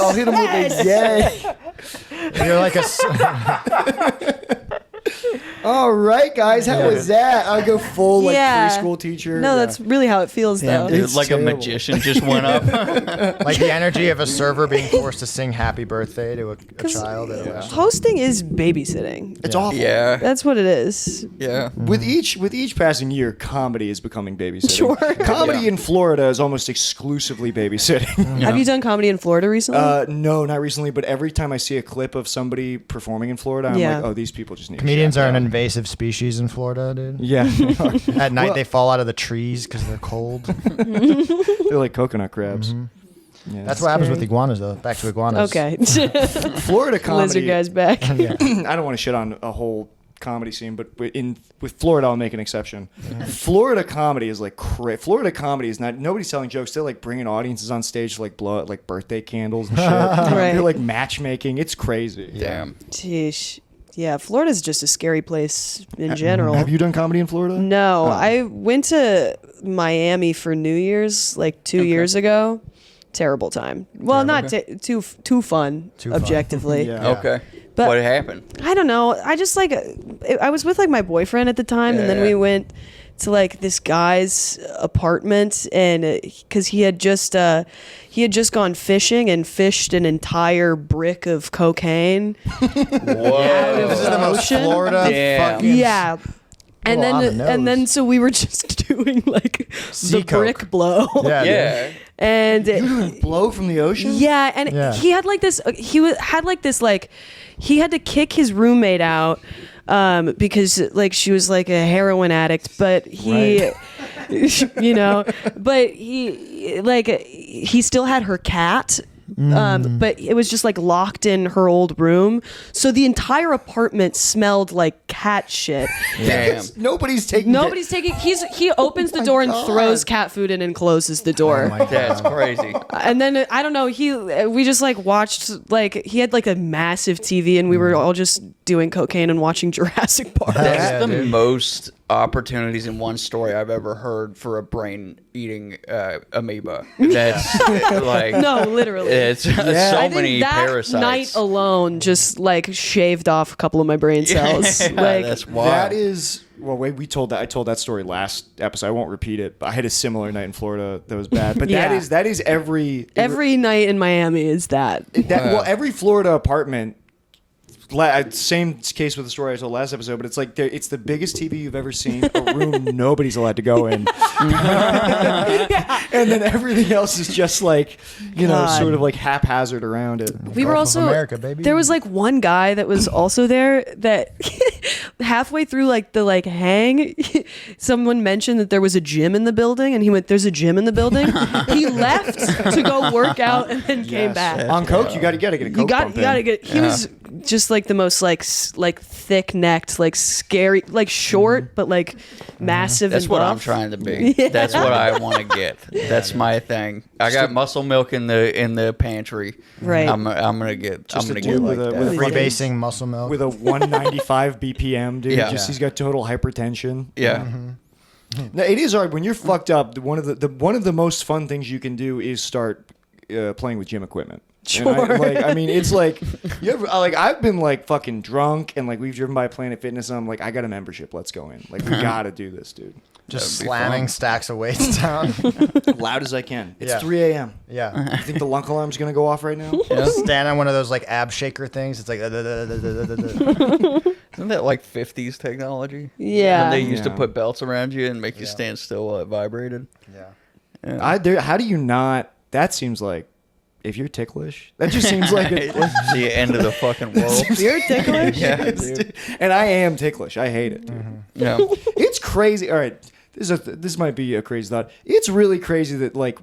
I'll hit him with a yay.
You're like
All right, guys, how was that? I'll go full like
Yeah.
preschool teacher.
No,
Yeah.
that's really how it feels though.
Dude,
It's
like a
terrible.
magician just went up.
like the energy of a server being forced to sing "Happy Birthday" to a child. At a restaurant.
Hosting is babysitting.
It's awful.
yeah.
That's what it is.
Yeah.
With each passing year, comedy is becoming babysitting.
Sure.
Comedy
Yeah.
in Florida is almost exclusively babysitting.
Have you done comedy in Florida recently?
No, not recently, but every time I see a clip of somebody performing in Florida, I'm
Yeah.
like, oh, these people just need
Comedians
to
are
shut
an
down.
invasive species in Florida, dude.
Yeah.
At night,
Well-
they fall out of the trees because they're cold.
They're like coconut crabs. Yeah.
That's what happens with
Scary.
iguanas, though. Back to iguanas.
Okay.
Florida comedy.
Lizard guy's back.
I don't want to shit on a whole comedy scene, but with Florida, I'll make an exception. Florida comedy is like Florida comedy is not, nobody's telling jokes. They're like bringing audiences on stage to like blow out like birthday candles and shit.
Right.
They're like matchmaking. It's crazy.
Damn.
Sheesh. Yeah, Florida's just a scary place in general.
Have you done comedy in Florida?
No,
Oh.
I went to Miami for New Year's like 2 years ago. Terrible time. Well, not too fun,
Too fun.
objectively.
Yeah.
Okay.
But-
what happened?
I don't know. I just like I was with like my boyfriend at the time, and then
Yeah.
we went to like this guy's apartment, and because he had just gone fishing and fished an entire brick of cocaine.
Whoa.
This is the most
Ocean?
Florida
Damn.
fucking.
Yeah. And
Little on
then
the
and then
nose.
so we were just doing like
Sea
the brick
coke.
blow.
Yeah. dude.
Yeah.
And
You're doing blow from the ocean?
yeah, and
Yeah.
he had like this. Had like this like he had to kick his roommate out because like she was like a heroin addict, but he, but he still had her cat. but it was just like locked in her old room. So the entire apartment smelled like cat shit.
Damn.
Nobody's taking.
He opens the door and throws cat food in and closes the door.
Oh my God.
That's crazy.
And then I don't know. We just like watched, like he had like a massive TV, and we were all just doing cocaine and watching Jurassic Park.
That's
Yeah,
the
dude.
most opportunities in one story I've ever heard for a brain eating amoeba. That's like
No, literally.
it's so
I think
many
that
parasites.
night alone just like shaved off a couple of my brain cells.
Yeah,
like
that's wild.
That is well. Wait, we told that. I told that story last episode. I won't repeat it. But I had a similar night in Florida that was bad. But
Yeah.
that is every
night in Miami is that.
well, every Florida apartment. Same case with the story I told last episode, but it's like it's the biggest TV you've ever seen, a room nobody's allowed to go in, and then everything else is just like,
God.
sort of like haphazard around it.
We were
Gulf of
also
America, baby.
there was like one guy that was also there that halfway through like the like hang, someone mentioned that there was a gym in the building, and he went, "There's a gym in the building." He left to go work out and then came back.
On coke, you got to get a coke.
You
pump
got to
in.
get. He was just like the most like thick necked, like scary, like short but like massive.
That's
and
what I'm
buff.
trying to be.
Yeah.
That's what I want to get. That's my thing. I got muscle milk in the pantry.
Right.
I'm gonna get.
Just
I'm
a
gonna get
dude
like
with a-
that.
with a fucking-
Freebasing muscle milk.
with a 195 BPM, dude.
Yeah.
He's got total hypertension.
Yeah.
No, it is hard when you're fucked up. One of the most fun things you can do is start playing with gym equipment.
Sure.
I mean, it's like you ever like I've been like fucking drunk and like we've driven by Planet Fitness and I'm like, I got a membership. Let's go in. Like we got to do this, dude.
Just
That'd be
slamming
fun.
stacks of weights down.
Loud as I can. It's
Yeah.
3 a.m.
Yeah.
You think the lunk alarm's gonna go off right now?
Stand on one of those like ab shaker things. It's like.
Isn't that like 50s technology?
Yeah.
When they used to
Yeah.
put belts around you and make you
Yeah.
stand still while it vibrated.
Yeah.
How do you not? That seems like if you're ticklish, that just seems like
It's the end of the fucking world.
You're ticklish.
Yeah, dude.
and I am ticklish. I hate it, dude.
Yeah.
It's crazy. All right, this might be a crazy thought. It's really crazy that like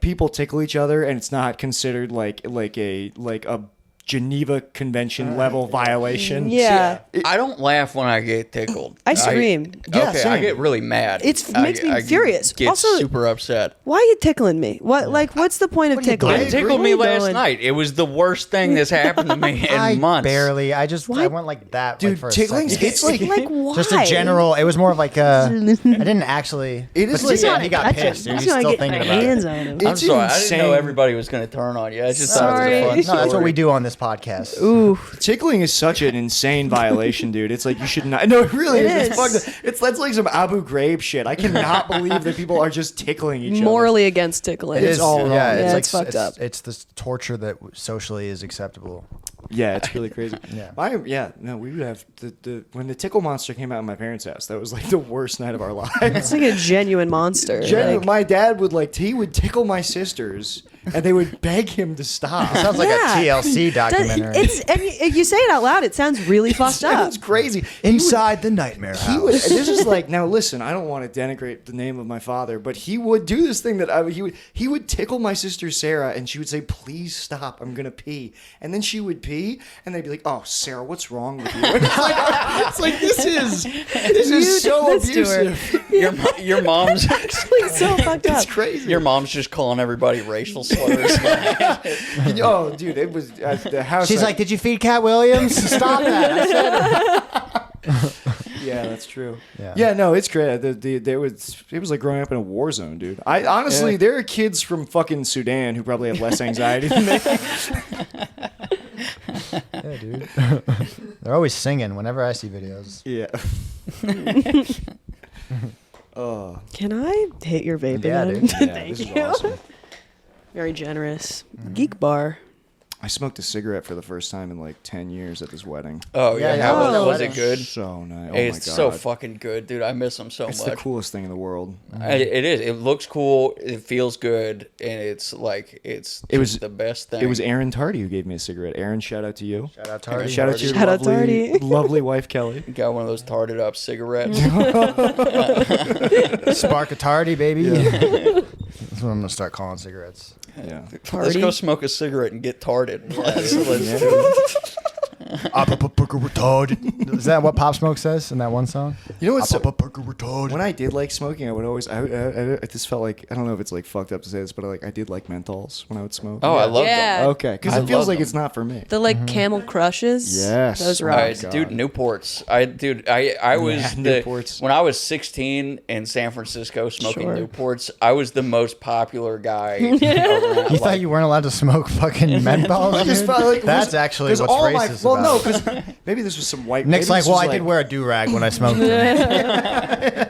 people tickle each other and it's not considered like a Geneva Convention level violation.
Yeah.
I don't laugh when I get tickled.
I scream.
Yeah,
Okay, I
same.
get really mad.
It makes me furious.
Get
Also-
super upset.
Why are you tickling me? What? Like, what's the point of
What are you
tickling?
doing?
It tickled
Where
me
you
last
going?
night. It was the worst thing that's happened to me in
I
months.
barely. I
Why?
went like that.
Dude,
like, for a
tickling's
second.
it's like
Like, why?
just a general. It was more of like a. I didn't actually.
It is
but
like-
yeah, he got
Touch it.
pissed. Dude.
I'm
He's
just gonna
still
get
thinking
my
about
hands
it.
on him.
I'm
It's
sorry. I didn't know
insane.
everybody was going to turn on you. I just thought
Sorry.
it was a fun
No,
story.
that's what we do on this podcast.
Ooh.
Tickling is such an insane violation, dude. It's like you should not. No, it really
It
is. It's
is.
fucked up. That's like some Abu Ghraib shit. I cannot believe that people are just tickling each other.
Morally against tickling.
It's all wrong.
Yeah,
Yeah,
like
it's fucked up.
It's this torture that socially is acceptable.
Yeah, it's really crazy.
Yeah.
We would have the when the tickle monster came out in my parents' house. That was like the worst night of our lives.
It's like a genuine monster. Like,
My dad would he would tickle my sisters, and they would beg him to stop.
Sounds like
Yeah.
a TLC documentary.
If you say it out loud, it sounds really fucked up.
It's crazy.
Inside the nightmare
He
house.
would. This is like now. Listen, I don't want to denigrate the name of my father, but he would do this thing that he would tickle my sister Sarah, and she would say, "Please stop, I'm gonna pee," and then she would pee, and they'd be like, "Oh, Sarah, what's wrong with you?" And it's like this is so
did this to her.
abusive.
Your mom's
It's so fucked up.
It's crazy.
your mom's just calling everybody racial slurs.
Oh, dude, it was at the house.
She's like, "Did you feed Cat Williams? Stop that!" I said.
Yeah, that's true.
Yeah.
Yeah, no, it's great. It was like growing up in a war zone, dude. I honestly, there are kids from fucking Sudan who probably have less anxiety than me.
Yeah, dude. They're always singing whenever I see videos.
Yeah. Oh,
Can I hit your vape
Yeah,
again?
dude.
yeah,
Thank
this is
you.
awesome.
Very generous. Geek bar.
I smoked a cigarette for the first time in like 10 years at this wedding.
Oh yeah,
Yeah,
how
yeah.
was,
Oh.
was it good?
So nice. Oh
It's
my
so
god.
fucking good, dude. I miss them so
It's
much.
the coolest thing in the world.
It is. It looks cool. It feels good, and it's like it's
It was-
just the best thing.
It was Aaron Tardy who gave me a cigarette. Aaron, shout out to you.
Shout out Tardy.
Shout out to your
Shout out
lovely,
Tardy.
lovely wife, Kelly.
Got one of those tarted up cigarettes.
Spark a Tardy, baby. That's what I'm gonna start calling cigarettes.
Yeah.
Let's
Party.
go smoke a cigarette and get tarded. Let's do it.
retarded. Is that what Pop Smoke says in that one song?
You know what's so,
retarded.
when I did like smoking, I would always I just felt like, I don't know if it's like fucked up to say this, but I did like menthols when I would smoke.
Oh, I love
Yeah.
them.
Okay, because
I
it feels
love
like
them.
it's not for me.
The like Camel Crushes.
Yes.
Those
Oh,
rock.
my God.
Dude, Newports. I was
Newports.
when I was 16 in San Francisco smoking
Sure.
Newports. I was the most popular guy. around.
You thought you weren't allowed to smoke fucking menthols?
I just
dude?
felt like
That's actually what's
all
racist
well,
about
no,
it.
because maybe this was some white.
Nick's
maybe
like,
this
well,
was
I did wear a do-rag when I smoked them.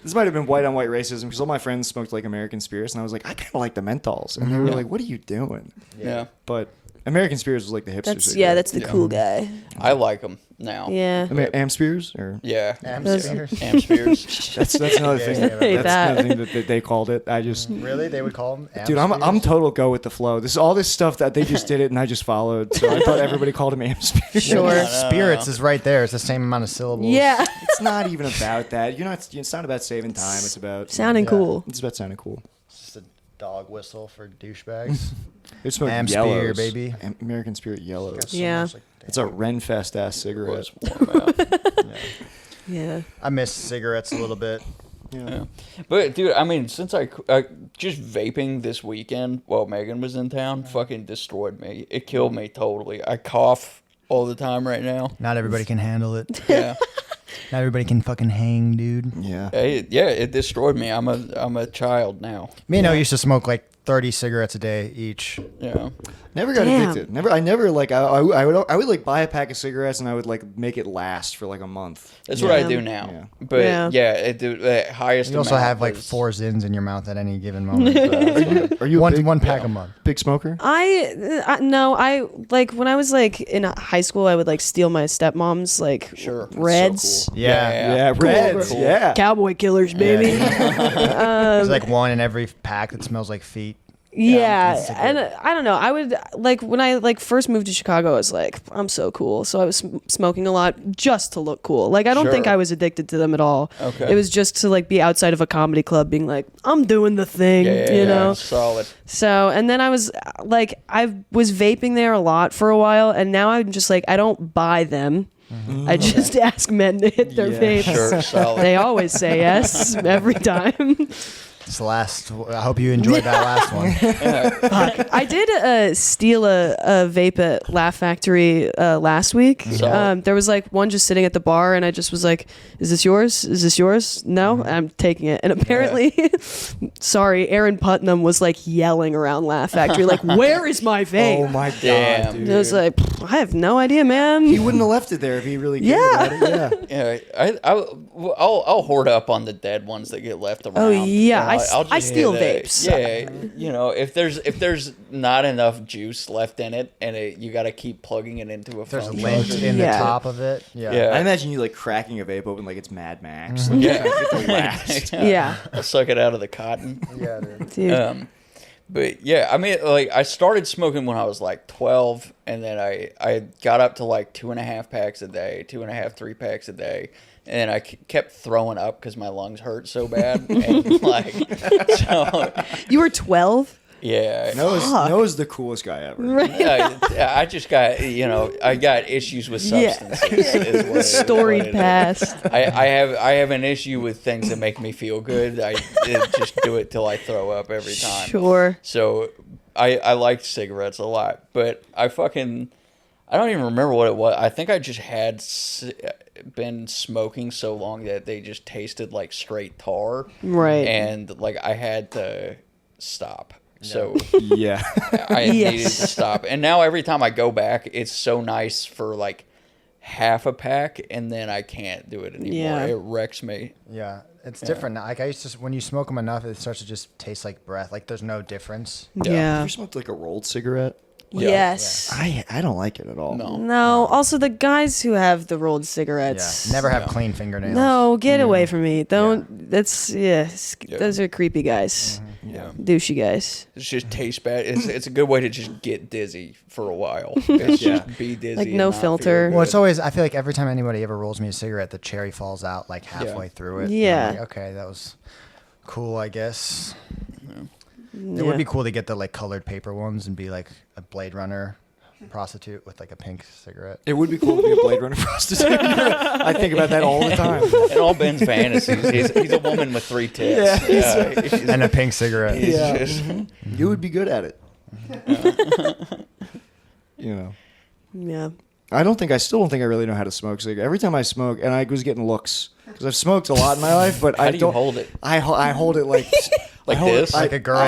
This might have been white on white racism because all my friends smoked like American Spirits, and I was like, I kind of like the menthols, and they were like, "What are you doing?"
Yeah,
But American Spirits was like the hipster.
That's
cigarette.
that's the cool guy.
I like them now.
Yeah.
I mean, Am Spears or
Yeah.
Those-
Am Spears.
that's another thing.
Yeah,
yeah.
That's another thing that they called it. I just.
Really? They would call them
Dude, I'm total go with the flow. This is all this stuff that they just did it and I just followed. So I thought everybody called him Am Spears.
Sure.
Spirits is right there. It's the same amount of syllables.
Yeah.
It's not even about that. You're not. It's not about saving time. It's about.
Sounding
Yeah.
cool.
It's about sounding cool.
It's just a dog whistle for douchebags.
They smoke
Am Spear,
yellows.
baby.
American Spirit yellows.
So
Yeah.
much, like,
It's a Renfest ass cigarette.
Was warm out.
Yeah.
I miss cigarettes a little bit.
Yeah. But dude, I mean, since I just vaping this weekend while Megan was in town, fucking destroyed me. It killed me totally. I cough all the time right now.
Not everybody can handle it.
Yeah.
Not everybody can fucking hang, dude.
Yeah.
It destroyed me. I'm a child now.
Me and O used to smoke like 30 cigarettes a day each.
Yeah.
Never got
Damn.
addicted. I never like I would like buy a pack of cigarettes and I would like make it last for like a month.
That's what I
Yeah.
do now.
Yeah.
But
Yeah.
the highest.
You also
amount
have like
was-
4 Zins in your mouth at any given moment.
Are you a
one
big,
one pack a month?
big smoker?
I no, I like when I was like in high school, I would like steal my stepmom's like
Sure. That's
Reds.
so cool.
Yeah.
Reds.
Cool.
Yeah.
Cowboy killers, baby.
There's like one in every pack that smells like feet.
Yeah,
it's a
and
good-
I don't know. I would like when I like first moved to Chicago. I was like, I'm so cool. So I was smoking a lot just to look cool. Like I don't think
Sure.
I was addicted to them at all.
Okay.
It was just to like be outside of a comedy club, being like, I'm doing the thing, you know.
solid.
So and then I was like, I was vaping there a lot for a while, and now I'm just like, I don't buy them. I just ask men to hit their
Yeah.
vapes.
Sure, solid.
They always say yes every time.
It's the last. I hope you enjoyed that last one.
I did steal a vape at Laugh Factory last week.
Solid.
There was like one just sitting at the bar, and I just was like, "Is this yours? Is this yours?" No, I'm taking it. And apparently, sorry, Aaron Putnam was like yelling around Laugh Factory, like, "Where is my vape?"
Oh my god,
Damn.
dude.
And I was like, "I have no idea, man."
He wouldn't have left it there if he really cared
Yeah.
about it. Yeah.
Yeah, I'll hoard up on the dead ones that get left around.
Oh, yeah,
You know,
I
just
steal
hit
vapes.
Yeah, you know, if there's not enough juice left in it, and you got to keep plugging it into a
There's a
phone
lint
charger.
in
Yeah.
the top of it. Yeah.
Yeah.
I imagine you like cracking a vape open like it's Mad Max. Like,
Yeah.
trying to get the last.
Yeah,
I'll suck it out of the cotton.
Yeah, dude.
dude.
But yeah, I mean, like I started smoking when I was like 12, and then I got up to like 2.5 packs a day, 2.5, 3 packs a day, and I kept throwing up because my lungs hurt so bad, and like so
You were 12.
yeah.
Noah's the coolest guy ever.
I just got, I got issues with
Yeah.
substances. Is what
Storied
it is.
past.
I have an issue with things that make me feel good. I just do it till I throw up every time.
Sure.
So I liked cigarettes a lot, but I don't even remember what it was. I think I just had been smoking so long that they just tasted like straight tar.
Right.
And like I had to stop. So
Yeah.
I
Yes.
needed to stop. And now every time I go back, it's so nice for like half a pack, and then I can't do it anymore.
Yeah.
It wrecks me.
Yeah, it's different. Like I used to, when you smoke them enough, it starts to just taste like breath. Like there's no difference.
Yeah.
You smoked like a rolled cigarette?
Yeah.
Yes.
I don't like it at all.
No.
No. Also, the guys who have the rolled
Yeah,
cigarettes.
never have clean fingernails.
No, get away from me. Don't. That's
Yeah.
Those are creepy guys.
Yeah.
Douchey guys.
It just tastes bad. It's a good way to just get dizzy for a while. It's just be dizzy.
Like
and
no
not feel
filter.
Well, it's
good.
always. I feel like every time anybody ever rolls me a cigarette, the cherry falls out like halfway through it. And I'm
Yeah.
like, okay, that was cool, I guess. It would be cool to get the like colored paper ones and be like a Blade Runner prostitute with like a pink cigarette.
It would be cool to be a Blade Runner prostitute. I think about that all the time.
In all Ben's fantasies, he's a woman with 3 tits. Yeah.
And a pink cigarette.
You would be good at it. You know.
Yeah.
I still don't think I really know how to smoke cigarettes. Every time I smoke, and I was getting looks because I've smoked a lot in my life, but
How
I
do
don't
you hold it?
I hold it like
Like
I hold
this?
It,
Like a girl.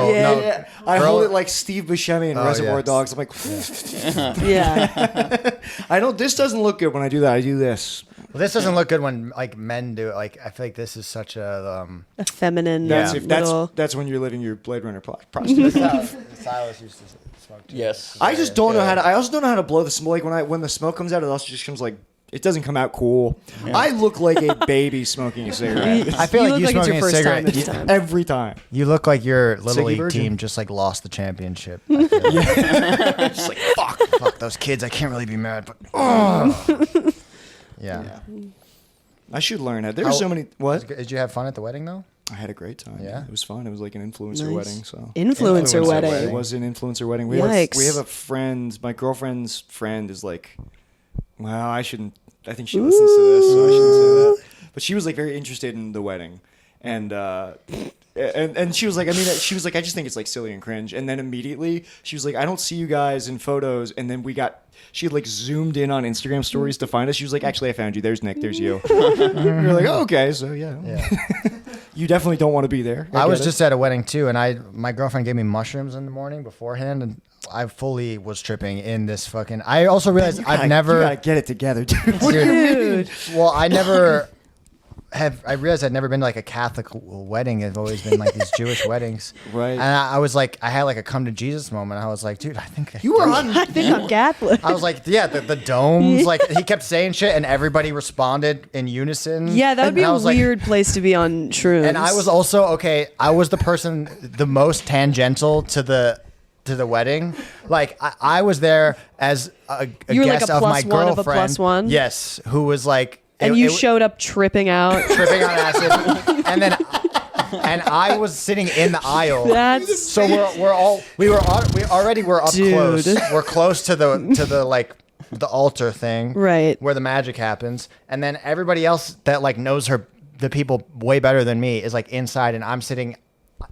I hold it like Steve Buscemi in Reservoir
yes.
Dogs. I'm like,
Yeah.
I don't. This doesn't look good when I do that. I do this.
Well, this doesn't look good when like men do it. Like I feel like this is such a
A feminine
That's
little.
that's when you're living your Blade Runner prostitute.
Silas used to smoke too.
Yes.
I just don't know how to. I also don't know how to blow the smoke. Like when the smoke comes out, it also just comes like. It doesn't come out cool.
Yeah.
I look like a baby smoking a cigarette.
I feel
You
like
look
you
like it's your
smoking a
first
cigarette.
time each time.
Every time.
You look like your little
Siggy
league
Virgin.
team just like lost the championship. I feel like.
Just like
Fuck those kids. I can't really be mad, but yeah.
I should learn how. There's
How-
so many. What?
Did you have fun at the wedding though?
I had a great time.
Yeah?
It was fun. It was like an influencer
Nice.
wedding. So
Influencer
Influencer
wedding.
it was an influencer wedding.
Yikes.
We have a friend. My girlfriend's friend is like. Well, I shouldn't. I think she listens to this, so I shouldn't say that. But she was like very interested in the wedding, and she was like, I just think it's like silly and cringe. And then immediately she was like, I don't see you guys in photos. And then she had like zoomed in on Instagram stories to find us. She was like, actually, I found you. There's Nick. There's you. We were like, oh, okay, so yeah. You definitely don't want to be there.
I was
get it.
just at a wedding too, and my girlfriend gave me mushrooms in the morning beforehand, and I fully was tripping in this fucking. I also realized
You
I've never.
You gotta get it together, dude.
Dude.
Well, I never have. I realized I'd never been to like a Catholic wedding. It's always been like these Jewish weddings,
Right.
And I was like, I had like a come to Jesus moment. I was like, dude, I think
You were on.
I think I'm Catholic.
I was like, yeah, the domes. Like he kept saying shit, and everybody responded in unison.
Yeah, that would be
And I
a
was like-
weird place to be on shrooms.
And I was also okay. I was the person the most tangential to the wedding. Like I was there as a
You were like
guest
a
of my
plus one of a
girlfriend.
plus one?
Yes, who was like,
and you showed up tripping out.
tripping on acid, and I was sitting in the aisle.
That's
So we already were up
Dude.
close. We're close to the like the altar thing,
right.
where the magic happens, and then everybody else that like knows the people way better than me is like inside, and I'm sitting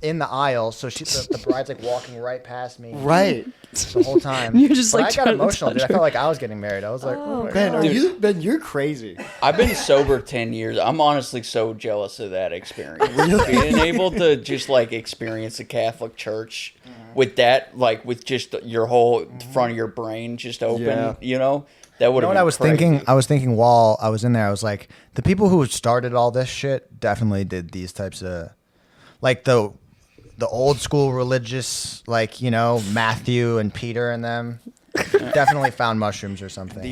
in the aisle. So the bride's like walking right past me,
Right.
the whole time.
You're just,
But
like,
I got
trying to
emotional, dude. I
touch
felt
her.
like I was getting married. I was like, oh my
Ben,
God.
you're crazy.
I've been sober 10 years. I'm honestly so jealous of that experience. Being able to just like experience the Catholic Church with that, like with just your whole front of your brain just open,
Yeah.
you know? That would
You know
have
what I was thinking? I was thinking while I was in there, I was like, the people who started all this shit definitely did these types of, like the old school religious, like, you know, Matthew and Peter and them definitely found mushrooms or something.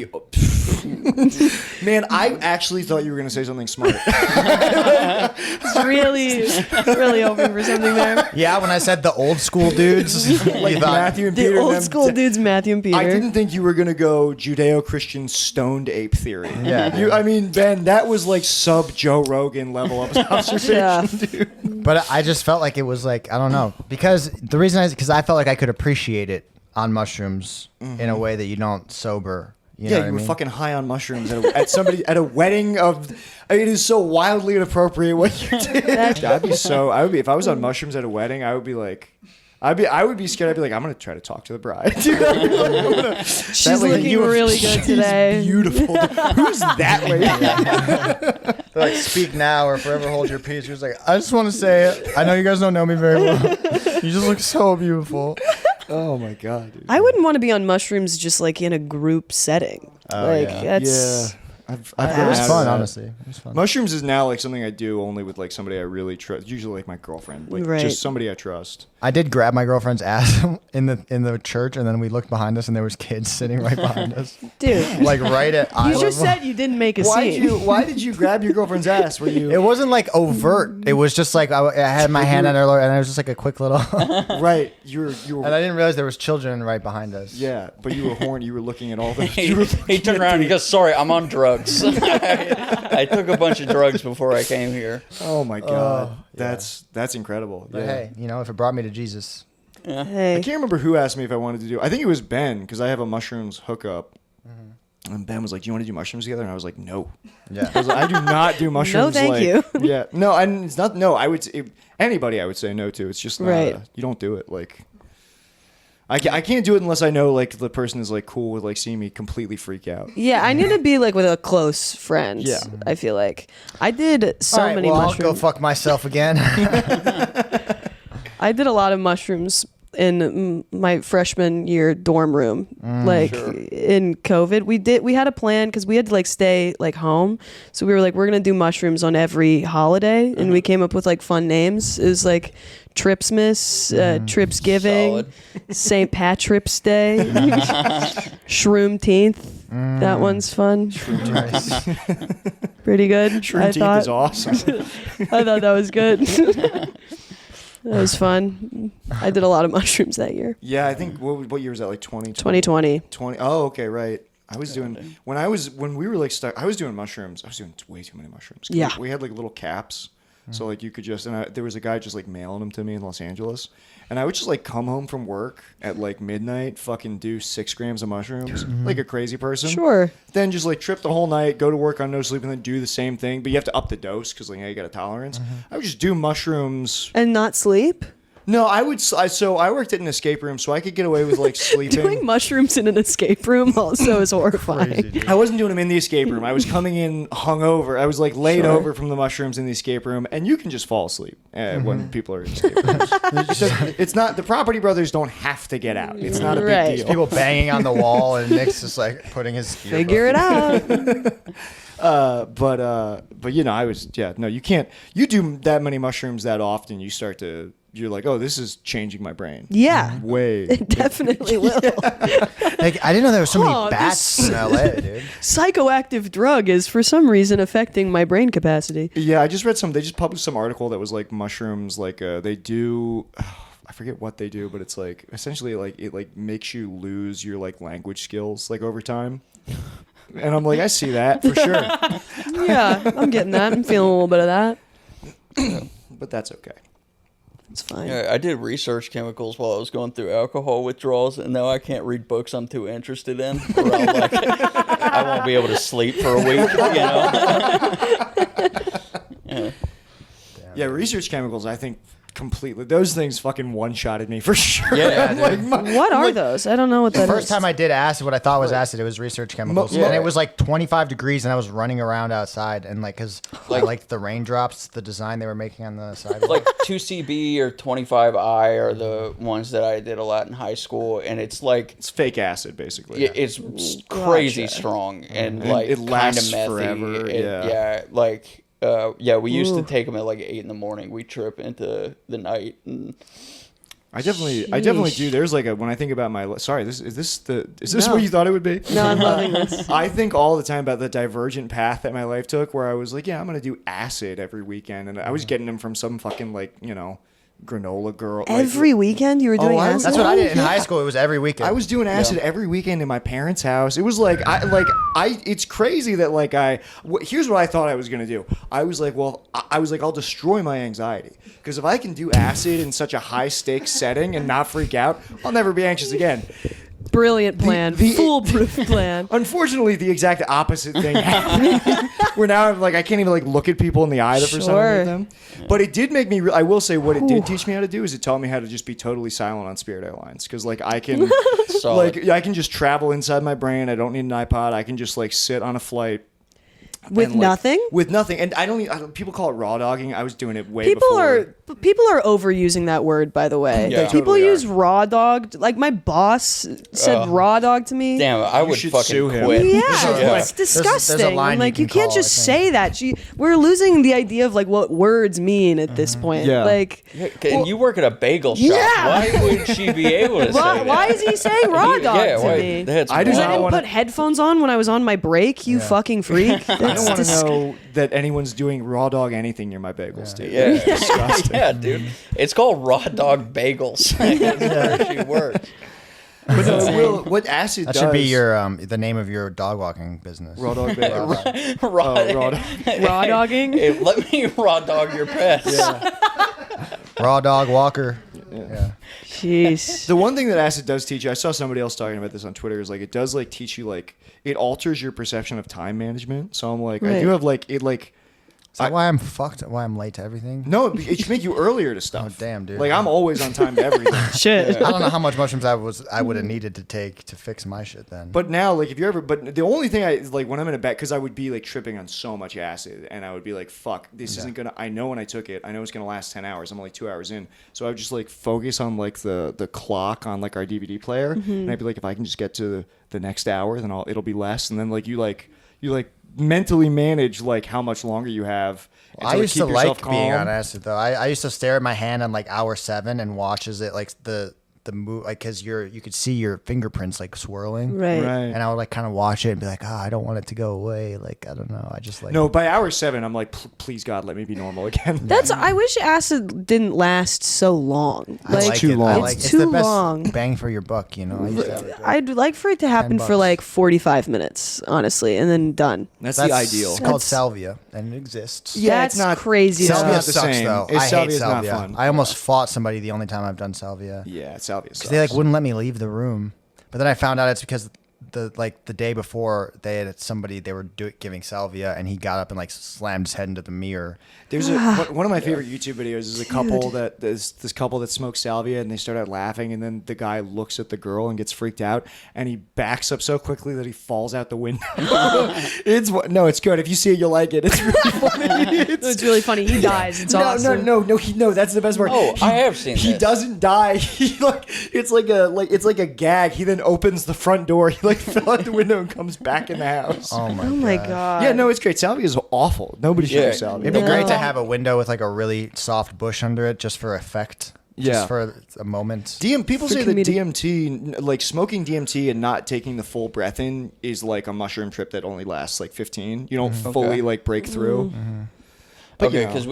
Man, I actually thought you were going to say something smart.
It's really hoping for something there.
Yeah, when I said the old school dudes, you thought,
Matthew and Peter.
The
and
old
them-
school dudes, Matthew and Peter.
I didn't think you were going to go Judeo-Christian stoned ape theory.
Yeah.
I mean, Ben, that was like sub Joe Rogan level of observation,
Yeah.
dude.
but I just felt like it was like, I don't know, because the reason because I felt like I could appreciate it on mushrooms in a way that you don't sober. You know
Yeah,
what
you
I
were
mean?
fucking high on mushrooms at a wedding of. I mean, it is so wildly inappropriate what you did. I would be if I was on mushrooms at a wedding. I would be like. I would be scared. I'd be like, I'm gonna try to talk to the bride.
She's looking really good today.
She's beautiful. Who's that lady?
They're like, speak now or forever hold your peace. She was like, I just want to say it. I know you guys don't know me very well. You just look so beautiful.
Oh my god, dude.
I wouldn't want to be on mushrooms just like in a group setting. Like
yeah.
that's
I've
It was
had
fun,
that.
honestly. It was fun.
Mushrooms is now like something I do only with like somebody I really trust. Usually like my girlfriend, like
Right.
just somebody I trust.
I did grab my girlfriend's ass in the church, and then we looked behind us, and there was kids sitting right behind us,
dude.
like right at eye
You just
level.
said you didn't make a scene.
Why did you grab your girlfriend's ass? Were you
It wasn't like overt. It was just like I had my hand on her, lower, and it was just like a quick little.
right? You were
And I didn't realize there was children right behind us.
yeah, but you were horny. You were looking at all the.
He turned around and he goes, sorry, I'm on drugs. I took a bunch of drugs before I came here.
Oh my god, that's incredible.
But
Yeah.
hey, you know, if it brought me to Jesus,
Hey.
I can't remember who asked me if I wanted to do. I think it was Ben because I have a mushrooms hookup. And Ben was like, "Do you want to do mushrooms together?" And I was like, "No."
Yeah.
I was like, "I do not do mushrooms."
thank you.
Yeah. No, and it's not. No, I would. Anybody, I would say no to. It's just not,
Right.
you don't do it. Like, I can't do it unless I know like the person is like cool with like seeing me completely freak out.
Yeah, I need to be like with a close friend.
Yeah.
I feel like I did so
All right,
many
well, I'll
mushrooms.
go fuck myself again.
I did a lot of mushrooms in my freshman year dorm room. In COVID, we had a plan because we had to like stay like home. So we were like, we're gonna do mushrooms on every holiday, and we came up with like fun names. It was like Tripsmas, Tripsgiving,
Solid.
St. Patrick's Day, Shroomteenth. That one's fun. Pretty good.
Shroom
I
teeth
thought.
is awesome.
I thought that was good. That was fun. I did a lot of mushrooms that year.
Yeah, I think what year was that? Like
2020.
20. Oh, okay, right. I was doing when we were like stuck. I was doing mushrooms. I was doing way too many mushrooms.
Yeah.
we had like little caps, so like you could just there was a guy just like mailing them to me in Los Angeles, and I would just like come home from work at like midnight, fucking do 6 grams of mushrooms like a crazy person.
Sure.
Then just like trip the whole night, go to work on no sleep, and then do the same thing. But you have to up the dose because like you got a tolerance. I would just do mushrooms.
And not sleep?
No, I would. So I worked at an escape room, so I could get away with like sleeping.
Doing mushrooms in an escape room also is horrifying.
I wasn't doing them in the escape room. I was coming in hungover. I was like laid over from the mushrooms in the escape room, and you can just fall asleep when people are in escape rooms. It's not the Property Brothers don't have to get out. It's not a big
Right.
deal.
People banging on the wall, and Nick's just like putting his
Figure it out.
But you know, you can't. You do that many mushrooms that often, you're like, oh, this is changing my brain.
Yeah.
Way.
It definitely will.
Like, I didn't know there were so many
Oh,
bats
this-
in LA, dude.
Psychoactive drug is for some reason affecting my brain capacity.
Yeah, I just read they just published some article that was like mushrooms, like they do, I forget what they do, but it's like essentially like it like makes you lose your like language skills like over time. And I'm like, I see that for sure,
Yeah, I'm getting that. I'm feeling a little bit of that.
but that's okay.
It's fine.
Yeah, I did research chemicals while I was going through alcohol withdrawals, and now I can't read books I'm too interested in. Or I'll, like, I won't be able to sleep for a week, Yeah.
Yeah, research chemicals, I think completely. Those things fucking one-shotted me for sure.
Yeah,
Like,
What are those? I don't know what that is.
First time I did acid, what I thought was acid, it was research chemicals,
Yeah.
and it was like 25 degrees, and I was running around outside, and like, cause I liked the raindrops, the design they were making on the sidewalk.
Like 2CB or 25I are the ones that I did a lot in high school, and it's like
it's fake acid, basically.
it's crazy
Gotcha.
strong and
And
like
it
kind of
lasts
methy.
forever, yeah.
Yeah, like we used to
Ooh.
take them at like 8 in the morning. We trip into the night. And
I definitely do. There's like when I think about sorry, is this
No.
what you thought it would be?
No, I'm loving this.
I think all the time about the divergent path that my life took, where I was like, yeah, I'm gonna do acid every weekend, and I was getting them from some fucking like granola girl. like-
Every weekend you were doing
I-
acid?
That's what I did in high school. It was every weekend.
I was doing acid every weekend in my parents' house. It was like it's crazy that here's what I thought I was gonna do. I was like, I'll destroy my anxiety because if I can do acid in such a high stakes setting and not freak out, I'll never be anxious again.
Brilliant plan. Foolproof plan.
Unfortunately, the exact opposite thing happened. Where now I'm like I can't even like look at people in the eye the first time I
Sure.
meet them. But it did make me. I will say what it did teach me how to do is it taught me how to just be totally silent on Spirit Airlines because like I can
Solid.
I can just travel inside my brain. I don't need an iPod. I can just like sit on a flight.
With
and, like,
nothing?
With nothing, and I don't. People call it raw dogging. I was doing it way
People
before.
are overusing that word, by the way.
Yeah. They
People
totally
use
are.
raw dog. Like my boss said raw dog to me.
damn, I would
should
fucking
sue him.
quit.
Yeah,
Yeah.
it's disgusting.
there's a line
I'm like,
you
you
can
can't
call,
just
I think.
say that. We're losing the idea of like what words mean at this point.
Yeah.
Like,
And you work at a bagel shop.
Yeah.
Why would she be able to say that?
why is he saying raw dog
Yeah,
to
why-
me?
that's
I do
Because I
not
didn't
wanna-
put headphones on when I was on my break. You fucking freak.
I don't want to
That's
know that anyone's doing raw dog anything near my bagels, dude.
Yeah.
It's disgusting.
Yeah, dude. It's called raw dog bagels. That's where she works.
But no, Will, what acid
that
does?
should be your the name of your dog walking business.
raw dog bagels.
Raw,
Raw dog.
raw dogging.
Hey, let me raw dog your pets.
Raw dog walker. Yeah.
Jeez.
The one thing that acid does teach you, I saw somebody else talking about this on Twitter, is like it does like teach you like it alters your perception of time management. So I'm like, I do have like it like.
Is that why I'm fucked? Why I'm late to everything?
No, it should make you earlier to stuff.
Oh damn, dude!
Like I'm always on time to everything.
Shit.
I don't know how much mushrooms I would have needed to take to fix my shit then.
But now, like, if you ever, but the only thing I like when I'm in a bed, because I would be like tripping on so much acid, and I would be like, "Fuck, this isn't gonna." I know when I took it, I know it's gonna last 10 hours. I'm only 2 hours in, so I would just like focus on like the clock on like our DVD player, and I'd be like, if I can just get to the next hour, then it'll be less, and then like you mentally manage like how much longer you have. And
I used to
keep yourself
like being
calm.
on acid though. I used to stare at my hand on like hour 7 and watch as it like the move, like, because you could see your fingerprints like swirling,
Right.
and I would like kind of watch it and be like, I don't want it to go away. Like, I don't know, I just like
No, by hour 7, I'm like, please God, let me be normal again.
I wish acid didn't last so long.
I
Like,
like
too
it.
long.
I
It's
like, it's
too
the best
long.
bang for your buck, you know. I used to have it.
I'd like for it to happen for
$10.
like 45 minutes, honestly, and then done.
That's the ideal.
It's called salvia, and it exists.
Yeah,
That's
it's not
crazy.
Salvia
though.
not the
sucks
same.
though.
It's
I hate
salvia's not
salvia.
fun.
I almost fought somebody the only time I've done salvia.
Yeah, salvia sucks.
They like wouldn't let me leave the room, but then I found out it's because the day before they were giving salvia, and he got up and like slammed his head into the mirror.
There's one of my favorite YouTube videos is a couple there's this couple that smokes salvia, and they start out laughing, and then the guy looks at the girl and gets freaked out, and he backs up so quickly that he falls out the window. It's good. If you see it, you'll like it. It's really funny.
It's really funny. He dies. It's awesome.
No. That's the best part.
Oh, I have seen
He
this.
doesn't die. He it's like a gag. He then opens the front door. He like fell out the window and comes back in the house.
Oh my!
Oh my
God.
god.
Yeah, no, it's great. Salvia is awful. Nobody should
Yeah.
do salvia.
It'd be great to
No.
have a window with like a really soft bush under it, just for effect.
Yeah.
Just for a moment.
People
For
say that
comedic-
DMT, like smoking DMT and not taking the full breath in, is like a mushroom trip that only lasts like 15. You don't fully like break through. But,
Okay,
you know.
because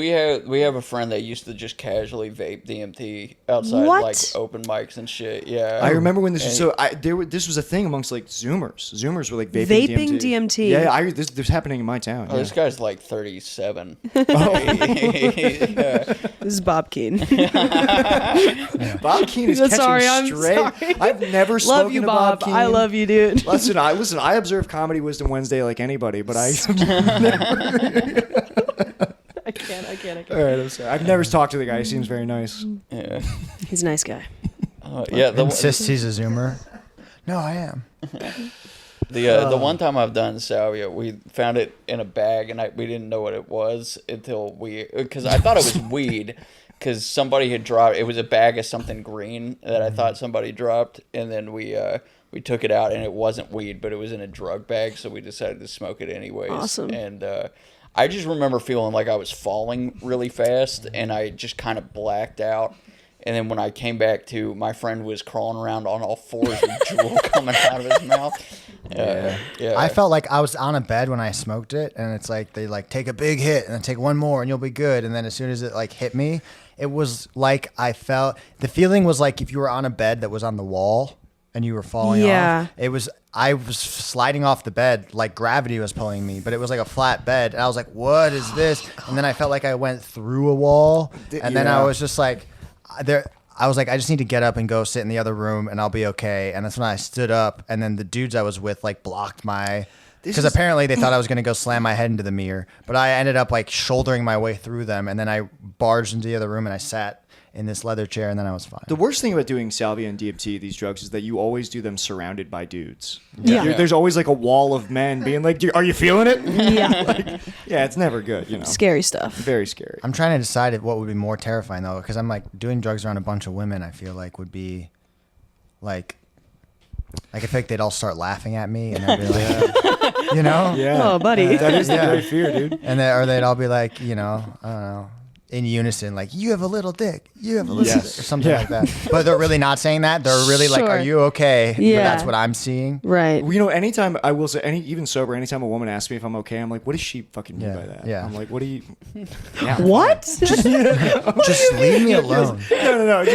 we have a friend that used to just casually vape DMT outside
What?
like open mics and shit. Yeah,
I remember when this was
And-
this was a thing amongst like Zoomers. Zoomers were like vaping
DMT.
Yeah, this was happening in my town.
Oh,
yeah.
this guy's like 37.
This is Bob Keane.
Bob Keane is catching
Sorry, I'm
straight.
sorry.
I've never spoken
Love you,
to
Bob.
Keane.
I love you, dude.
Listen, I observe Comedy Wisdom Wednesday like anybody, but I.
I can't.
All right, I'm sorry. I've never talked to the guy. He seems very nice.
Yeah,
He's a nice guy.
yeah.
Insists he's a zoomer. No, I am.
The one time I've done salvia, we found it in a bag, and we didn't know what it was until because I thought it was weed, because somebody had dropped. It was a bag of something green that I thought somebody dropped, and then we took it out, and it wasn't weed, but it was in a drug bag, so we decided to smoke it anyways.
Awesome.
And I just remember feeling like I was falling really fast, and I just kind of blacked out. And then when I came back to, my friend was crawling around on all fours with drool coming out of his mouth. Yeah.
I felt like I was on a bed when I smoked it, and it's like they like take a big hit and then take one more and you'll be good. And then as soon as it like hit me, it was like the feeling was like if you were on a bed that was on the wall and you were falling
Yeah.
off. I was sliding off the bed like gravity was pulling me, but it was like a flat bed, and I was like, "What is this?" And then I felt like I went through a wall, and then I was just like, I was like, I just need to get up and go sit in the other room, and I'll be okay. And that's when I stood up, and then the dudes I was with like blocked my. Because apparently they thought I was going to go slam my head into the mirror, but I ended up like shouldering my way through them, and then I barged into the other room and I sat in this leather chair, and then I was fine.
The worst thing about doing salvia and DMT, these drugs, is that you always do them surrounded by dudes.
Yeah.
There's always like a wall of men being like, "Are you feeling it?"
Yeah.
Yeah, it's never good, you know.
Scary stuff.
Very scary.
I'm trying to decide what would be more terrifying though, because I'm like doing drugs around a bunch of women. I feel like would be like I feel like they'd all start laughing at me, and they'd be like, you know,
Yeah.
Oh, buddy.
That is the
Yeah.
great fear, dude.
and or they'd all be like, you know, I don't know, in unison, like, "You have a little dick, you have a little,"
Yes.
dick, or something
Yeah.
like that. But they're really not saying that. They're really like,
Sure.
"Are you okay?" But
Yeah.
that's what I'm seeing.
Right.
You know, anytime I will say, even sober, anytime a woman asks me if I'm okay, I'm like, "What does she fucking mean
Yeah,
by that?"
yeah.
I'm like, "What do you?" Yeah.
What?
Just leave me alone.
No.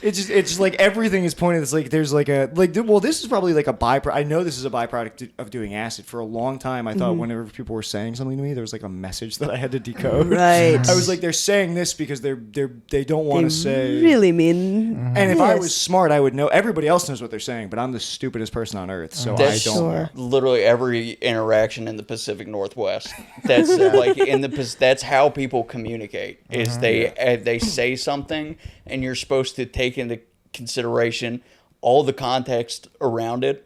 It's just like everything is pointed. It's like there's like a well, this is probably like a byproduct. I know this is a byproduct of doing acid. For a long time, I thought whenever people were saying something to me, there was like a message that I had to decode.
Right.
I was like, they're saying saying this because they don't want to say.
Really mean.
And if I
Yes.
was smart, I would know. Everybody else knows what they're saying, but I'm the stupidest person on earth, so
That's
I don't.
Sure.
literally every interaction in the Pacific Northwest. That's like that's how people communicate. Is they say something, and you're supposed to take into consideration all the context around it.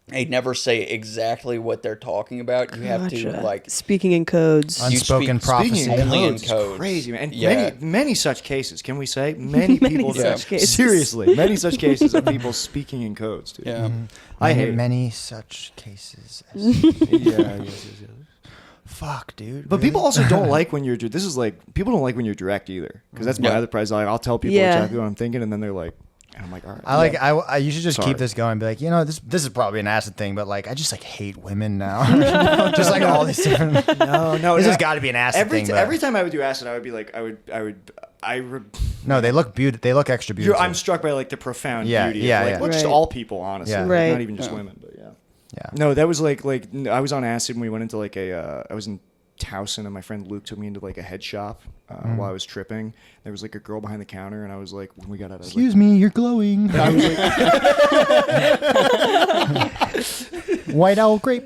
They never say exactly what they're talking about. You have to
Gotcha.
like
Speaking in codes.
You
Unspoken
speak-
prophecy.
Speaking in
Only in
codes, is
codes.
crazy, man. And
Yeah.
many such cases. Can we say many people?
such cases.
Seriously, many such cases of people speaking in codes, dude.
yeah.
I hate it.
many such cases.
yes.
Fuck, dude.
But
really?
people also don't like when you're. This is like people don't like when you're direct either, because that's my
Yeah.
other prize. Like, I'll tell people
Yeah.
exactly what I'm thinking, and then they're like, and I'm like, all right.
I like. I you should just
Sorry.
keep this going. And be like, this is probably an acid thing, but like, I just like hate women now. Just like all these different.
no.
This has got to be an acid thing. but-
Every time I would do acid, I would be like,
No, they look beautiful. They look extra beautiful.
I'm struck by like the profound
Yeah,
beauty.
yeah,
of, like,
yeah.
Well, just
Right.
all people, honestly.
Yeah.
Like,
Right.
not even just women, but yeah.
Yeah.
No, that was like I was on acid and we went into like a. I was in Towson and my friend Luke took me into like a head shop while I was tripping. There was like a girl behind the counter and I was like, when we got out, I was
Excuse me, you're glowing.
like, I was like,
White owl grape.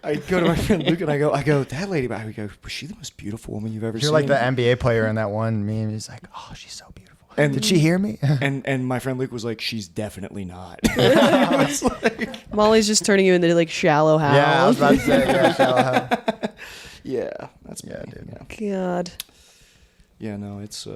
I go to my friend Luke and I go, that lady. I go, was she the most beautiful woman you've ever
You're
seen?
like the NBA player in that one meme. He's like, oh, she's so beautiful.
And-
Did she hear me?
And my friend Luke was like, she's definitely not.
Molly's just turning you into like shallow Hal.
Yeah, I was about to say. Yeah, shallow hell.
Yeah, that's me.
Yeah, dude.
God.
Yeah, no, it's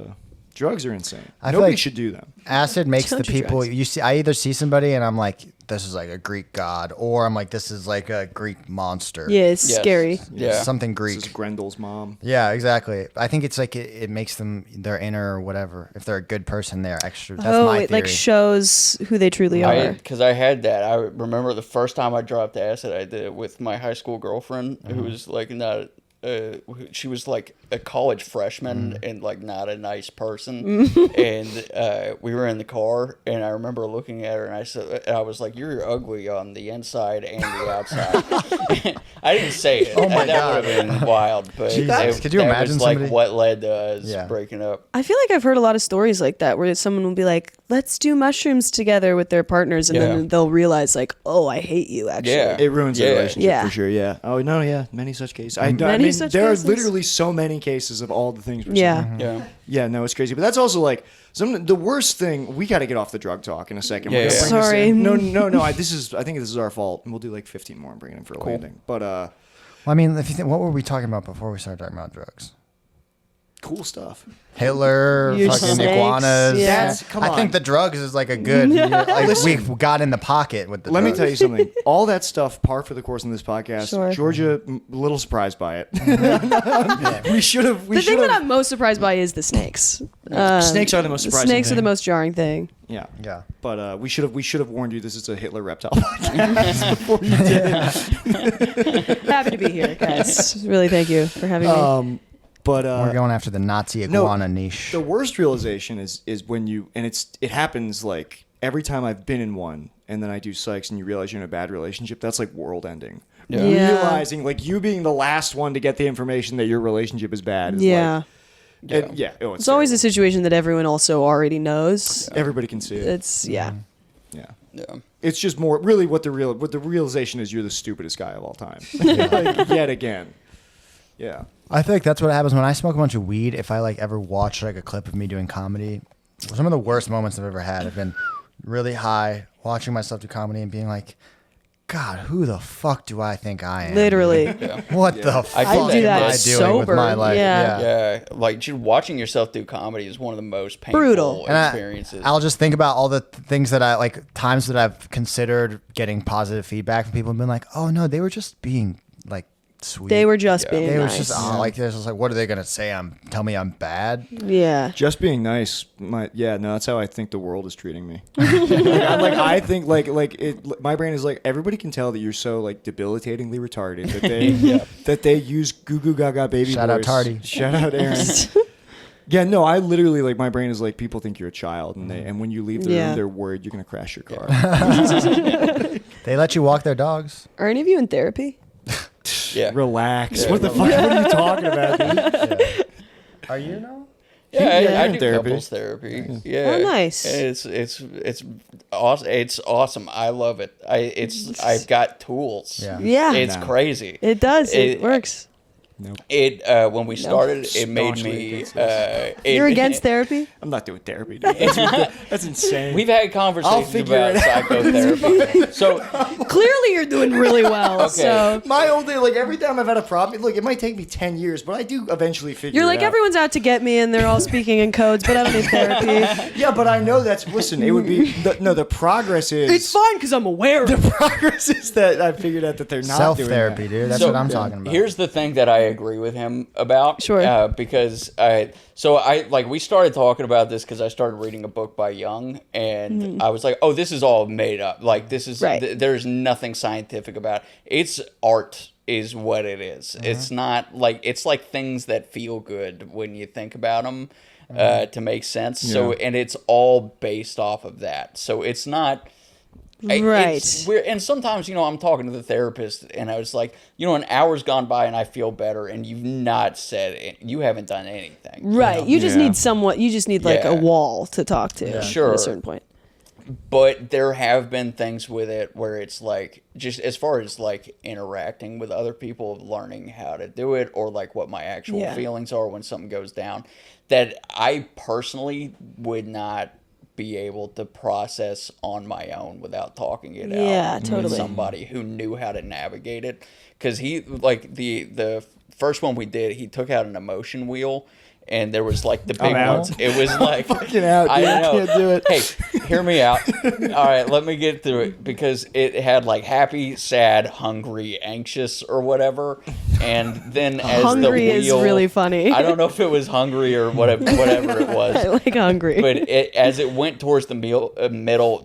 drugs are insane.
I feel
Nobody
like-
should do them.
Acid makes the
Don't do
people
drugs.
you see. I either see somebody and I'm like, this is like a Greek god, or I'm like, this is like a Greek monster.
Yeah, it's
Yes.
scary.
Yeah.
Something
This
Greek.
is Grendel's mom.
Yeah, exactly. I think it's like it makes them their inner or whatever. If they're a good person, they're extra. That's
Oh,
my
it
theory.
like shows who they truly are.
Because I had that. I remember the first time I dropped acid, I did it with my high school girlfriend, who was like not. She was like a college freshman and like not a nice person, and we were in the car, and I remember looking at her, and I was like, "You're ugly on the inside and the outside." I didn't say it.
Oh my
that
God.
would have been wild, but
Jesus. Could you
that
imagine
was like
somebody-
what led to us
Yeah.
breaking up.
I feel like I've heard a lot of stories like that where someone will be like, let's do mushrooms together with their partners. And
Yeah.
then they'll realize like, oh, I hate you actually.
Yeah.
It ruins the
Yeah.
relationship
Yeah.
for sure. Yeah. Oh no. Yeah. Many such cases. I
Many
mean,
such
there
cases?
are literally so many cases of all the things. We're
Yeah.
saying.
Yeah.
Yeah. No, it's crazy. But that's also like the worst thing. We got to get off the drug talk in a second.
Yeah,
We're gonna
yeah.
bring this
Sorry.
in. No. I think this is our fault. And we'll do like 15 more and bring it in for a landing. But
Well, I mean, if you think, what were we talking about before we started talking about drugs?
cool stuff.
Hitler,
Your
fucking
snakes,
iguanas.
yeah.
That's- come
I think
on.
the drugs is like a good. Like we've got in the pocket with the.
Let me
drugs.
tell you something. All that stuff, par for the course in this podcast.
Sure.
Georgia, a little surprised by it. We should have.
The thing that I'm most surprised by is the snakes.
Snakes are the most
The
surprising.
snakes are
thing.
the most jarring thing.
Yeah.
Yeah.
But we should have warned you. This is a Hitler reptile podcast before you did it.
Happy to be here, guys. Really, thank you for having me.
But
We're going after the Nazi iguana niche.
the worst realization is when you and it happens like every time I've been in one and then I do psychs and you realize you're in a bad relationship. That's like world ending.
Yeah.
Yeah.
Realizing like you being the last one to get the information that your relationship is bad. Is
Yeah.
It's
It's always a
terrible.
situation that everyone also already knows.
Everybody can see it.
It's yeah.
Yeah.
Yeah.
It's just more really what the realization is. You're the stupidest guy of all time. Like, yet again. Yeah.
I feel like that's what happens when I smoke a bunch of weed. If I like ever watch like a clip of me doing comedy, some of the worst moments I've ever had have been really high, watching myself do comedy and being like, God, who the fuck do I think I am?
Literally.
What the fuck
I do that
am I doing
sober,
with my life?
yeah.
Yeah, like watching yourself do comedy is one of the most painful
Brutal.
And
experiences.
I'll just think about all the things that I like, times that I've considered getting positive feedback from people and been like, oh no, they were just being like sweet.
They were just
Yeah.
being
They
nice.
was just like, there's just like, what are they gonna say? Tell me I'm bad.
yeah.
Just being nice. That's how I think the world is treating me. I think my brain is like everybody can tell that you're so like debilitatingly retarded that they use goo goo gaga baby
Shout out
voice.
Tardy.
Shout out Aaron. Yeah, no, I literally like my brain is like people think you're a child and when you leave the
Yeah.
room they're worried you're gonna crash your car.
They let you walk their dogs.
Are any of you in therapy?
yeah.
Relax. What the fuck? What are you talking about, dude?
Are you now?
Yeah,
Yeah,
I
in
do
therapy.
couples therapy. Yeah.
Oh, nice.
It's awesome. It's awesome. I love it. I've got tools.
Yeah.
Yeah.
It's
No.
crazy.
It does. It works.
Nope.
It when we started, it made
Staunchly
me.
against this.
You're against therapy?
I'm not doing therapy, dude. That's insane.
We've had conversations
figure
about
it out.
psychotherapy. So
Clearly, you're doing really well.
Okay.
So
My old day, like every time I've had a problem, look, it might take me 10 years, but I do eventually figure
you're
it
like,
out.
everyone's out to get me, and they're all speaking in codes, but I don't need therapy.
Yeah, but I know listen, it would be, the progress is.
It's fine because I'm aware of it.
The progress is that I figured out that they're not
Self
doing
therapy,
that.
dude. That's
So,
what I'm talking about.
Here's the thing that I agree with him about.
Sure.
Because we started talking about this because I started reading a book by Jung, and I was like, oh, this is all made up. Like, this is,
Right.
there's nothing scientific about it. It's art is what it is. It's not like, it's like things that feel good when you think about them to make sense. So, and it's all based off of that. So it's not...
Right.
It's weird. And sometimes, I'm talking to the therapist, and I was like, an hour's gone by, and I feel better, and you've not said it. You haven't done anything.
Right. You just
Yeah.
need someone. You just need like
Yeah.
a wall to talk to.
Sure.
At a certain point.
But there have been things with it where it's like, just as far as like interacting with other people, learning how to do it, or like what my actual
Yeah.
feelings are when something goes down, that I personally would not be able to process on my own without talking it
Yeah,
out
totally.
with somebody who knew how to navigate it. Because he, like, the first one we did, he took out an emotion wheel, and there was like the big
out.
ones. It was like,
Fucking out,
I
dude. I
know.
can't do it.
Hey, hear me out. All right, let me get through it, because it had like happy, sad, hungry, anxious, or whatever. And then as
Hungry
the
is
wheel,
really funny.
I don't know if it was hungry or whatever it was.
I like hungry.
But as it went towards the middle,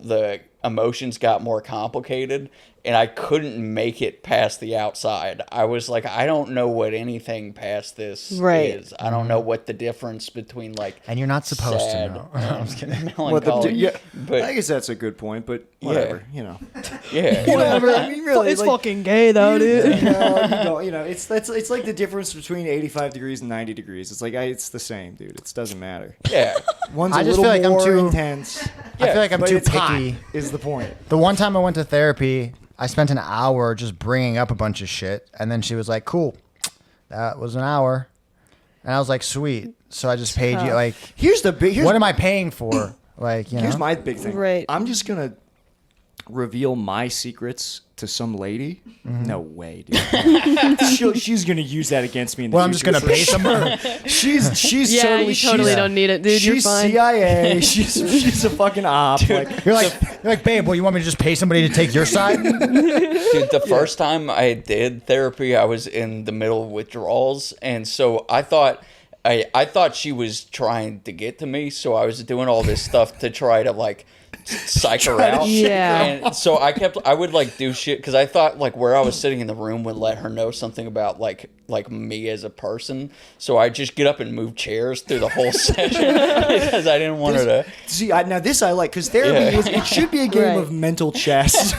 the emotions got more complicated, and I couldn't make it past the outside. I was like, I don't know what anything past this
Right.
is. I don't know what the difference between like
And you're not supposed to
sad
know.
and
I'm just kidding.
melancholy.
Yeah,
But
I guess that's a good point, but whatever,
Yeah.
Yeah,
Whatever.
I mean, really,
it's
like,
fucking gay though, dude.
it's like the difference between 85 degrees and 90 degrees. It's like it's the same, dude. It doesn't matter.
Yeah.
One's
I
a
just
little
feel like I'm
more
too-
intense,
I feel like I'm
but
too
it's hot,
picky.
is the point.
The one time I went to therapy, I spent an hour just bringing up a bunch of shit, and then she was like, "Cool, that was an hour," and I was like, "Sweet." So I just paid you. Like,
Here's the big.
what am I paying for? Like,
Here's my big thing.
Right.
I'm just gonna reveal my secrets to some lady. No way, dude. She's gonna use that against me. In the
Well, I'm just
future
gonna
for
pay someone.
She's
Yeah,
totally,
you totally
she's,
don't need it, dude. You're
She's
fine.
CIA. She's a fucking op. Like,
You're like, babe. Well, you want me to just pay somebody to take your side?
Dude, the first time I did therapy, I was in the middle of withdrawals, and so I thought she was trying to get to me, so I was doing all this stuff to try to like psych her out.
Yeah.
And so I would like do shit because I thought like where I was sitting in the room would let her know something about like me as a person. So I just get up and move chairs through the whole session because I didn't want her to.
see, now this I like because therapy
Yeah.
it should be a game
Right.
of mental chess,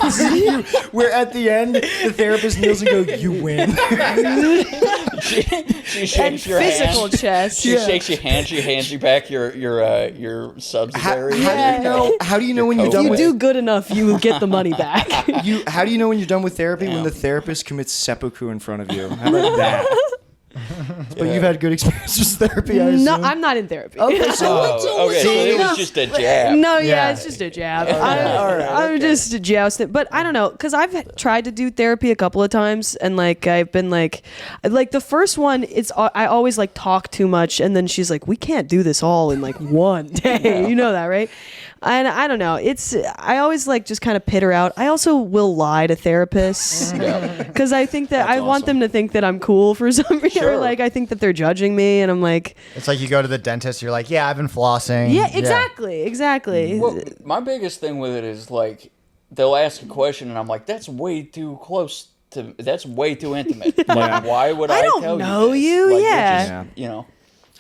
where at the end the therapist kneels and goes, "You win."
She
And
shakes your
physical
hand.
chess.
She shakes your hand. She hands you back your subsidiary.
How do you know when you're
If
done
you
with
do good enough, you will get the money back.
How do you know when you're done with therapy? When
Yeah.
the therapist commits seppuku in front of you. How about that? But you've had good experiences with therapy, I assume.
No, I'm not in therapy.
Okay, so
Oh, okay, so it was just a jab.
No, yeah,
Yeah.
it's just a jab.
Alright,
I'm just jousting, but I don't know, because I've tried to do therapy a couple of times, and like I've been like the first one, I always like talk too much, and then she's like, "We can't do this all in like one day," you know that, right? And I don't know. I always like just kind of pit her out. I also will lie to therapists because I think that I want them to think that I'm cool for some reason. Or
Sure.
like I think that they're judging me, and I'm like,
It's like you go to the dentist. You're like, yeah, I've been flossing.
yeah, exactly.
Well, my biggest thing with it is like they'll ask a question and I'm like, that's way too close to. That's way too intimate. Like, why would I
don't
tell
know
you? This?
you,
Like, you're
yeah.
just, you know.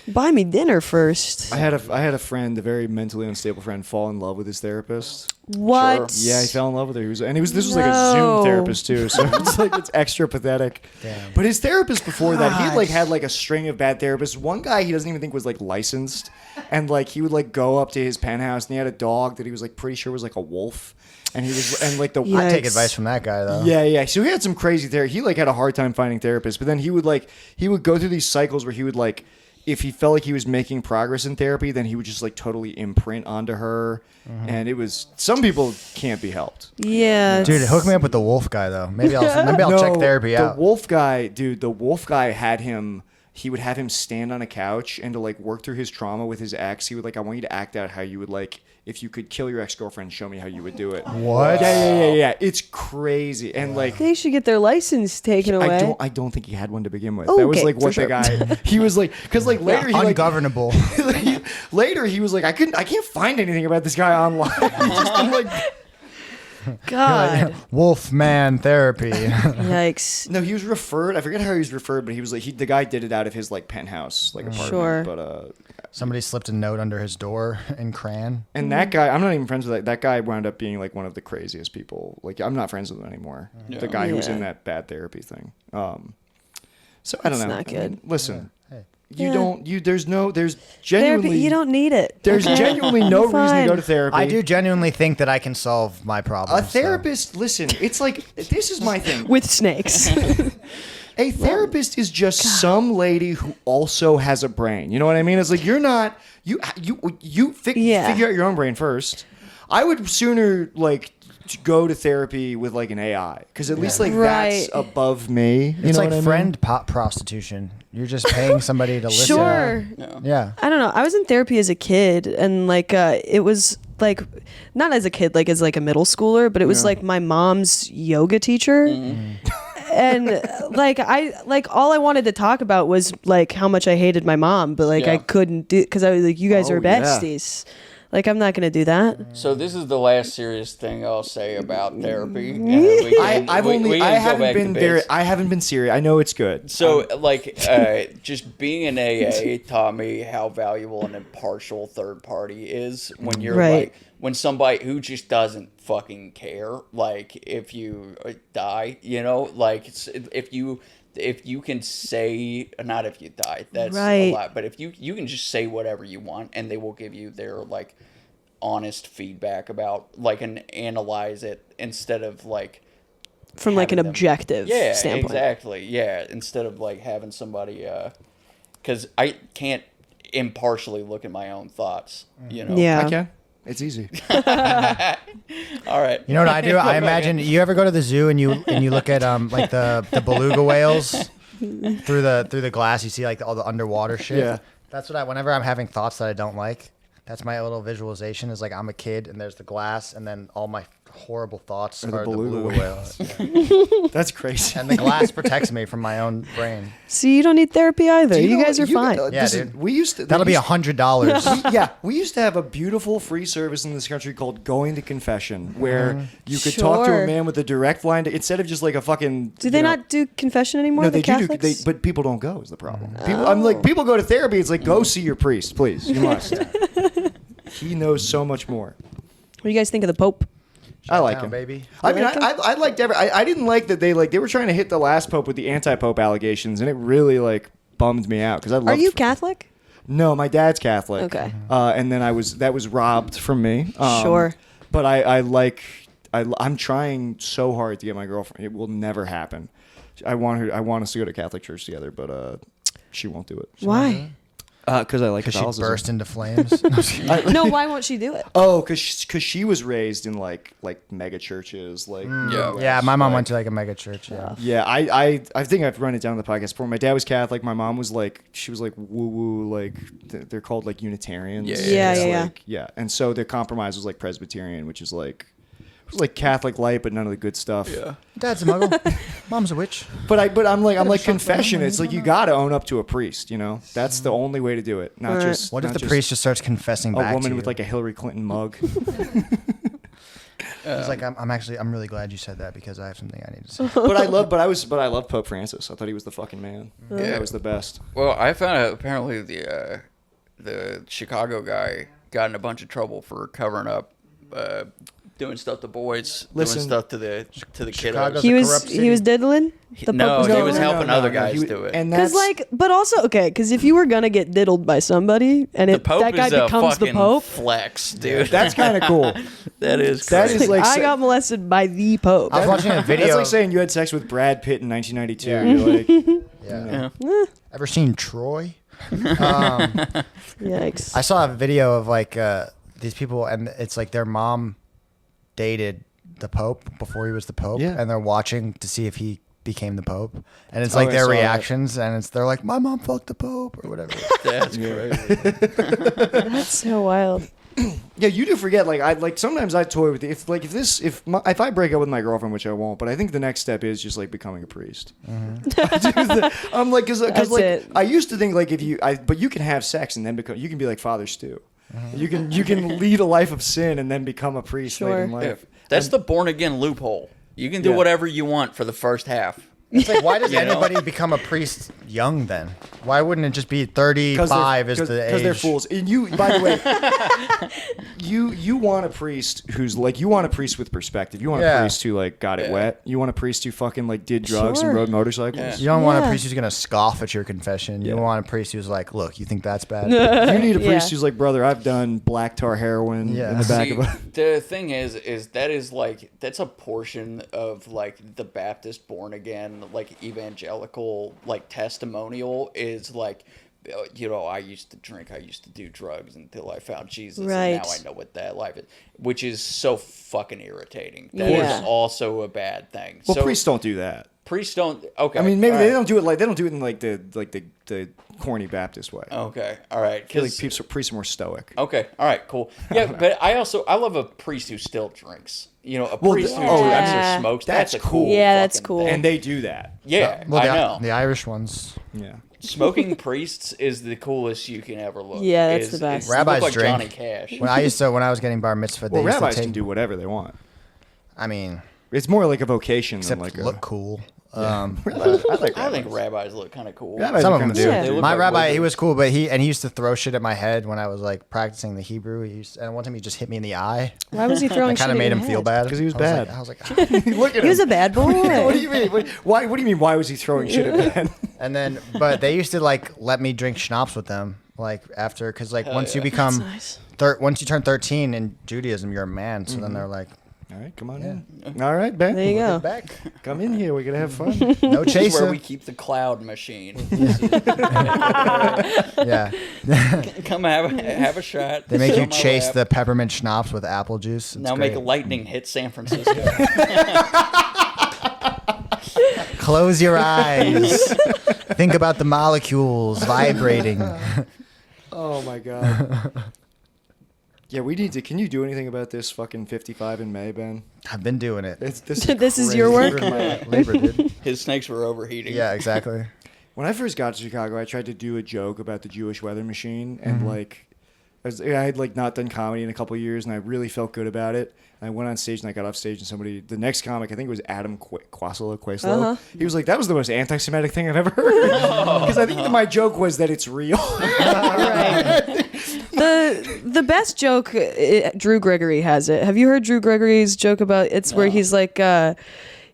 Buy me dinner first.
I had a friend, a very mentally unstable friend, fall in love with his therapist.
What?
Yeah, he fell in love with her. This was like a Zoom therapist too, so it's extra pathetic.
Damn.
But his therapist before that, he had like a string of bad therapists. One guy he doesn't even think was like licensed, and like he would like go up to his penthouse, and he had a dog that he was like pretty sure was like a wolf, and he was and like the
Yeah.
I'd take advice from that guy though.
yeah. So he had some crazy therapy. He like had a hard time finding therapists, but then he would go through these cycles where he would like, if he felt like he was making progress in therapy, then he would just like totally imprint onto her. And it was, some people can't be helped.
Yeah.
Dude, hook me up with the wolf guy though. Maybe I'll check therapy out.
The wolf guy had him. He would have him stand on a couch and to like work through his trauma with his ex. He would like, I want you to act out how you would like, if you could kill your ex-girlfriend, show me how you would do it.
What?
Yeah. It's crazy. And like,
They should get their license taken away.
I don't think he had one to begin with.
Okay,
That was like
for
what
sure.
the guy. He was like, because like later he like
Ungovernable.
later he was like, I can't find anything about this guy online. He just been like,
God.
Wolf man therapy.
Yikes.
no, he was referred. I forget how he was referred, but he was like, the guy did it out of his like penthouse, like apartment.
Sure.
But
Somebody slipped a note under his door in Cran.
and that guy, I'm not even friends with that. That guy wound up being like one of the craziest people. Like I'm not friends with him anymore.
Yeah.
The guy who was
Yeah.
in that bad therapy thing. So I don't
That's
know.
not
I mean,
good.
listen,
Hey.
there's
Therapy,
genuinely
you don't need it.
there's
okay?
genuinely no reason to
Fine.
go to therapy.
I do genuinely think that I can solve my problems.
A therapist, listen, it's like, this is my thing.
With snakes.
A therapist is just some lady who also has a brain. You know what I mean? It's like you're not you
Yeah.
figure out your own brain first. I would sooner like to go to therapy with like an AI because at least like
Right.
that's above me. You
It's
know
like
what I mean?
friend prostitution. You're just paying somebody to listen.
Sure.
Yeah.
I don't know. I was in therapy as a kid, and like it was like not as a kid, like as like a middle schooler, but it was
Yeah.
like my mom's yoga teacher. And like all I wanted to talk about was like how much I hated my mom, but like I
Yeah.
couldn't do because I was like, you guys
Oh,
are
yeah.
besties. Like I'm not gonna do that.
So this is the last serious thing I'll say about therapy. And
I haven't been very. I haven't been serious. I know it's good.
So, like, just being in AA taught me how valuable an impartial third party is when you're
Right.
like, when somebody who just doesn't fucking care, like, if you die, you know, like, if you can say, not if you die, that's
Right.
a lot, but if you can just say whatever you want and they will give you their, like, honest feedback about, like, and analyze it instead of, like,
From like an
having them-
objective
yeah,
standpoint.
exactly. Yeah, instead of like having somebody, because I can't impartially look at my own thoughts. You know.
Yeah.
I can. It's easy.
All right.
You know what I do? I imagine you ever go to the zoo and you look at like the beluga whales through the glass. You see like all the underwater shit.
Yeah.
That's what whenever I'm having thoughts that I don't like. That's my little visualization. Is like I'm a kid and there's the glass and then all my horrible thoughts
Are
are
the
the
beluga
beluga whales.
That's crazy.
And the glass protects me from my own brain.
See, you don't need therapy either.
Do
You,
know-
guys are fine.
Yeah,
listen,
dude.
we used to.
That'll be $100.
Yeah, we used to have a beautiful free service in this country called Going to Confession, where you could talk to a
Sure.
man with a direct line to, instead of just like a fucking.
Do they
you know-
not do confession anymore?
No,
the
they do.
Catholics?
But people don't go. Is the problem? People, I'm like, people go to therapy. It's like, go see your priest, please. You must. He knows so much more.
What do you guys think of the Pope?
I like
Down,
him,
baby.
I mean,
like him?
I liked I didn't like that they were trying to hit the last pope with the anti-pope allegations, and it really like bummed me out because I loved.
Are you Catholic?
No, my dad's Catholic.
Okay.
And then that was robbed from me.
Sure.
But I'm trying so hard to get my girlfriend. It will never happen. I want us to go to Catholic church together, but she won't do it.
Why?
Because I like
Because she
Catholicism.
burst into flames.
No, why won't she do it?
Oh, because she was raised in like mega churches, like
Yeah.
Yeah, my mom
like-
went to like a mega church. Yeah.
Yeah, I think I've run it down on the podcast before. My dad was Catholic. My mom was like, she was like woo woo, like they're called like Unitarians.
Yeah,
Yeah,
It's
yeah.
like, yeah. And so the compromise was like Presbyterian, which is like it was like Catholic light, but none of the good stuff.
Yeah.
Dad's a muggle. Mom's a witch.
But I'm like confession. It's like you got to own up to a priest. You know, that's the only way to do it. Not
Right.
just
What if
not
the
just
priest just starts confessing
a
back
woman
to
with
you?
like a Hillary Clinton mug.
He's like, I'm really glad you said that because I have something I need to say.
But I love Pope Francis. I thought he was the fucking man. Yeah, that was the best.
Well, I found out apparently the Chicago guy got in a bunch of trouble for covering up, doing stuff to boys, doing stuff to the
Chicago's
kiddos.
a
He was diddling. The
No,
Pope
he was
diddling?
helping other guys do it.
And
Because
that's
but also because if you were gonna get diddled by somebody and
The Pope
that guy
is a
becomes the
fucking
Pope,
flex, dude.
that's kind of cool.
That is
That
crazy.
is like
I got molested by the Pope.
I was watching a video.
That's like saying you had sex with Brad Pitt in 1992.
Yeah.
You're like,
Yeah.
Yeah.
Ever seen Troy?
Yikes!
I saw a video of like these people, and it's like their mom dated the Pope before he was the Pope,
Yeah.
and they're watching to see if he became the Pope, and it's
Oh,
like
I
their
saw that.
reactions, and they're like, "My mom fucked the Pope" or whatever.
That's crazy.
That's so wild.
yeah, you do forget. Like sometimes I toy with it. If I break up with my girlfriend, which I won't, but I think the next step is just like becoming a priest. I'm like, because
That's
like
it.
I used to think like but you can have sex and then you can be like Father Stu. You can lead a life of sin and then become a priest later in
Sure.
life.
That's the born again loophole. You can do
Yeah.
whatever you want for the first half.
It's like, why does
You know?
anybody become a priest young then? Why wouldn't it just be 35 is the age?
Because they're fools. And you, by the way, you want a priest who's like, you want a priest with perspective. You want a priest who like got it wet. You want a priest who fucking like did drugs
Sure.
and rode motorcycles.
Yeah.
You don't want a
Yeah.
priest who's going to scoff at your confession. You
Yeah.
want a priest who's like, look, you think that's bad?
You need a priest
Yeah.
who's like, brother, I've done black tar heroin
Yeah.
in the back
See,
of a...
the thing is that's a portion of like the Baptist born again, like evangelical, like testimonial is like, you know, I used to drink, I used to do drugs until I found Jesus,
Right.
and now I know what that life is, which is so fucking irritating. That is
Yeah.
also a bad thing.
Well,
so
priests don't do that.
priests don't. Okay,
I mean, maybe
all
they
right.
don't do it in like the corny Baptist way.
Okay, all right.
I feel like
'cause-
priests are more stoic.
Okay, all right, cool. Yeah, but I love a priest who still drinks. You know, a priest who
oh,
drinks
yeah.
or smokes.
That's
That's a
cool.
cool.
Yeah, that's
fucking
cool.
thing.
And they do that.
Yeah,
Well,
I know.
the Irish ones.
Yeah.
Smoking priests is the coolest you can ever look.
Yeah, that's
Is-
the best.
is look
Rabbis
like
drink.
Johnny Cash.
When I was getting bar mitzvah, they
Well,
used to
rabbis
take,
can do whatever they want.
I mean,
It's more like a vocation
except
than like
look
a...
cool.
I like
I think
rabbis.
rabbis look kind of cool.
Rabbis
Some
are
of them
kinda
do.
Yeah. They
look
My
like
rabbi, he
wizards.
was cool, but he used to throw shit at my head when I was like practicing the Hebrew. And one time he just hit me in the eye.
Why was he throwing?
I kind of
shit
made
at
him
your
feel
head?
bad
'Cause he was
I
bad.
I was like,
Look at
He was
him.
a bad boy.
What do you mean? What do you mean? Why was he throwing shit at Ben?
and then, but they used to like let me drink schnapps with them, like after, because like once you
yeah.
become,
Nice.
once you turn 13 in Judaism, you're a man. So then they're like,
All right, come on in. All right, Ben.
There you go.
back,
Come in here. We're gonna have fun.
no
This is where
chaser.
we keep the cloud machine.
Yeah,
Come have a shot.
they make
Sit
you
on my
chase
lap.
the peppermint schnapps with apple juice. It's
Now make
great.
lightning hit San Francisco.
Close your eyes. Think about the molecules vibrating.
Oh my god. Yeah, we need to. Can you do anything about this fucking 55 in May, Ben?
I've been doing it.
This is your
crazy.
work?
Labor, dude.
His snakes were overheating.
Yeah, exactly.
When I first got to Chicago, I tried to do a joke about the Jewish weather machine, and like, I had like not done comedy in a couple of years, and I really felt good about it. And I went on stage, and I got off stage, and the next comic, I think it was Adam Quaslow, he was like, "That was the most anti-Semitic thing I've ever heard," because I think my joke was that it's real.
Right. The best joke, Drew Gregory has it. Have you heard Drew Gregory's joke about? It's where he's like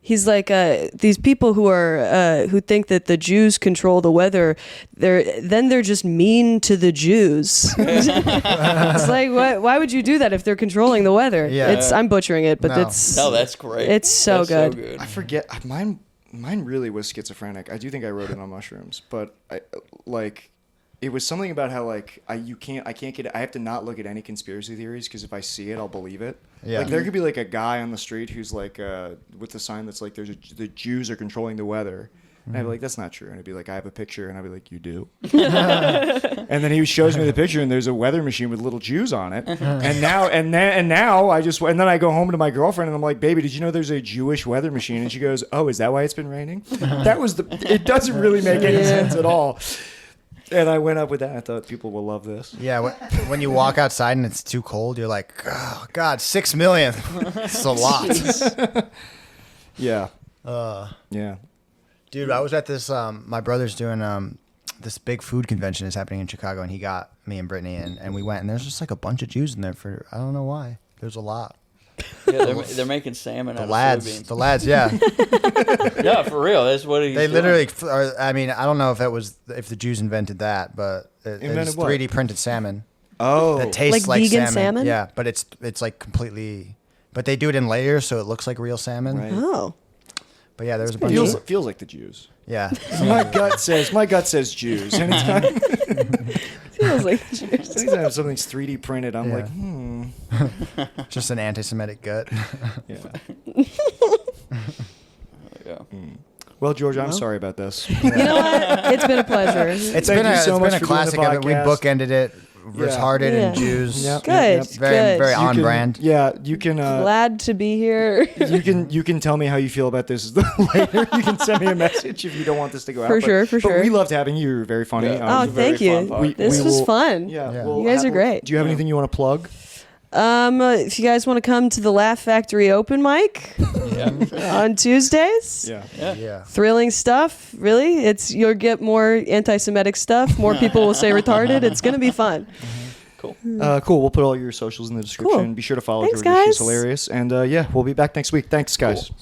these people who are who think that the Jews control the weather. They're just mean to the Jews. It's like, why would you do that if they're controlling the weather?
Yeah.
I'm butchering it, but
No.
it's
That's great.
It's so
That's
good.
I forget. Mine really was schizophrenic. I do think I wrote it on mushrooms, but it was something about how like I have to not look at any conspiracy theories because if I see it, I'll believe it.
Yeah.
Like there could be like a guy on the street who's like with the sign that's like the Jews are controlling the weather. And I'd be like, that's not true. And I'd be like, I have a picture. And I'd be like, you do? And then he shows me the picture, and there's a weather machine with little Jews on it. And now then I go home to my girlfriend, and I'm like, baby, did you know there's a Jewish weather machine? And she goes, oh, is that why it's been raining? It doesn't really make any sense at all. And I went up with that. I thought people will love this.
Yeah, when you walk outside and it's too cold, you're like, oh God, 6 million. It's a lot.
Yeah. Yeah.
Dude, I was at this. My brother's doing this big food convention is happening in Chicago, and he got me and Brittany in, and we went, and there's just like a bunch of Jews in there for I don't know why. There's a lot.
Yeah, they're making salmon
The
out
lads,
of soybeans.
the lads, yeah.
Yeah, for real. That's what he's
They
doing.
literally. I mean, I don't know if the Jews invented that, but
Invented
it's
what?
3D printed salmon
Oh.
that tastes
Like
like
vegan
salmon.
salmon?
Yeah, but it's like completely. But they do it in layers, so it looks like real salmon.
Right.
Oh.
But yeah, there's a bunch
Feels
of
feels like the Jews.
yeah.
My gut says Jews. Anytime,
Feels like
anytime something's 3D printed, I'm
Yeah.
like,
Just an anti-Semitic gut.
yeah.
Yeah.
Well, George, I'm sorry about this.
You know what? It's been a pleasure.
It's
Thank
been
you so
it's
much
been
for
a
doing the
classic of it. We
podcast.
bookended it. Retarded
Yeah.
and Jews.
Yep,
Good.
yep, yep.
Very
Good.
very
You
on
can-
brand.
Yeah, you can.
Glad to be here.
You can tell me how you feel about this later. You can send me a message if you don't want this to go out.
For sure, for
But
sure.
we loved having you. You're very funny.
Yeah.
Oh,
It was a very
thank you.
fun podcast.
This
we
was
will-
fun.
Yeah,
Yeah.
we'll
You guys are great.
Do you have anything you want to plug?
If you guys want to come to the Laugh Factory open mic on Tuesdays,
Yeah.
thrilling stuff. Really, you'll get more anti-Semitic stuff. More people will say retarded. It's gonna be fun.
Cool.
Cool. We'll put all your socials in the description.
Cool.
Be sure to follow
Thanks,
Georgia. She's
guys.
hilarious. And yeah, we'll be back next week. Thanks, guys.
Cool.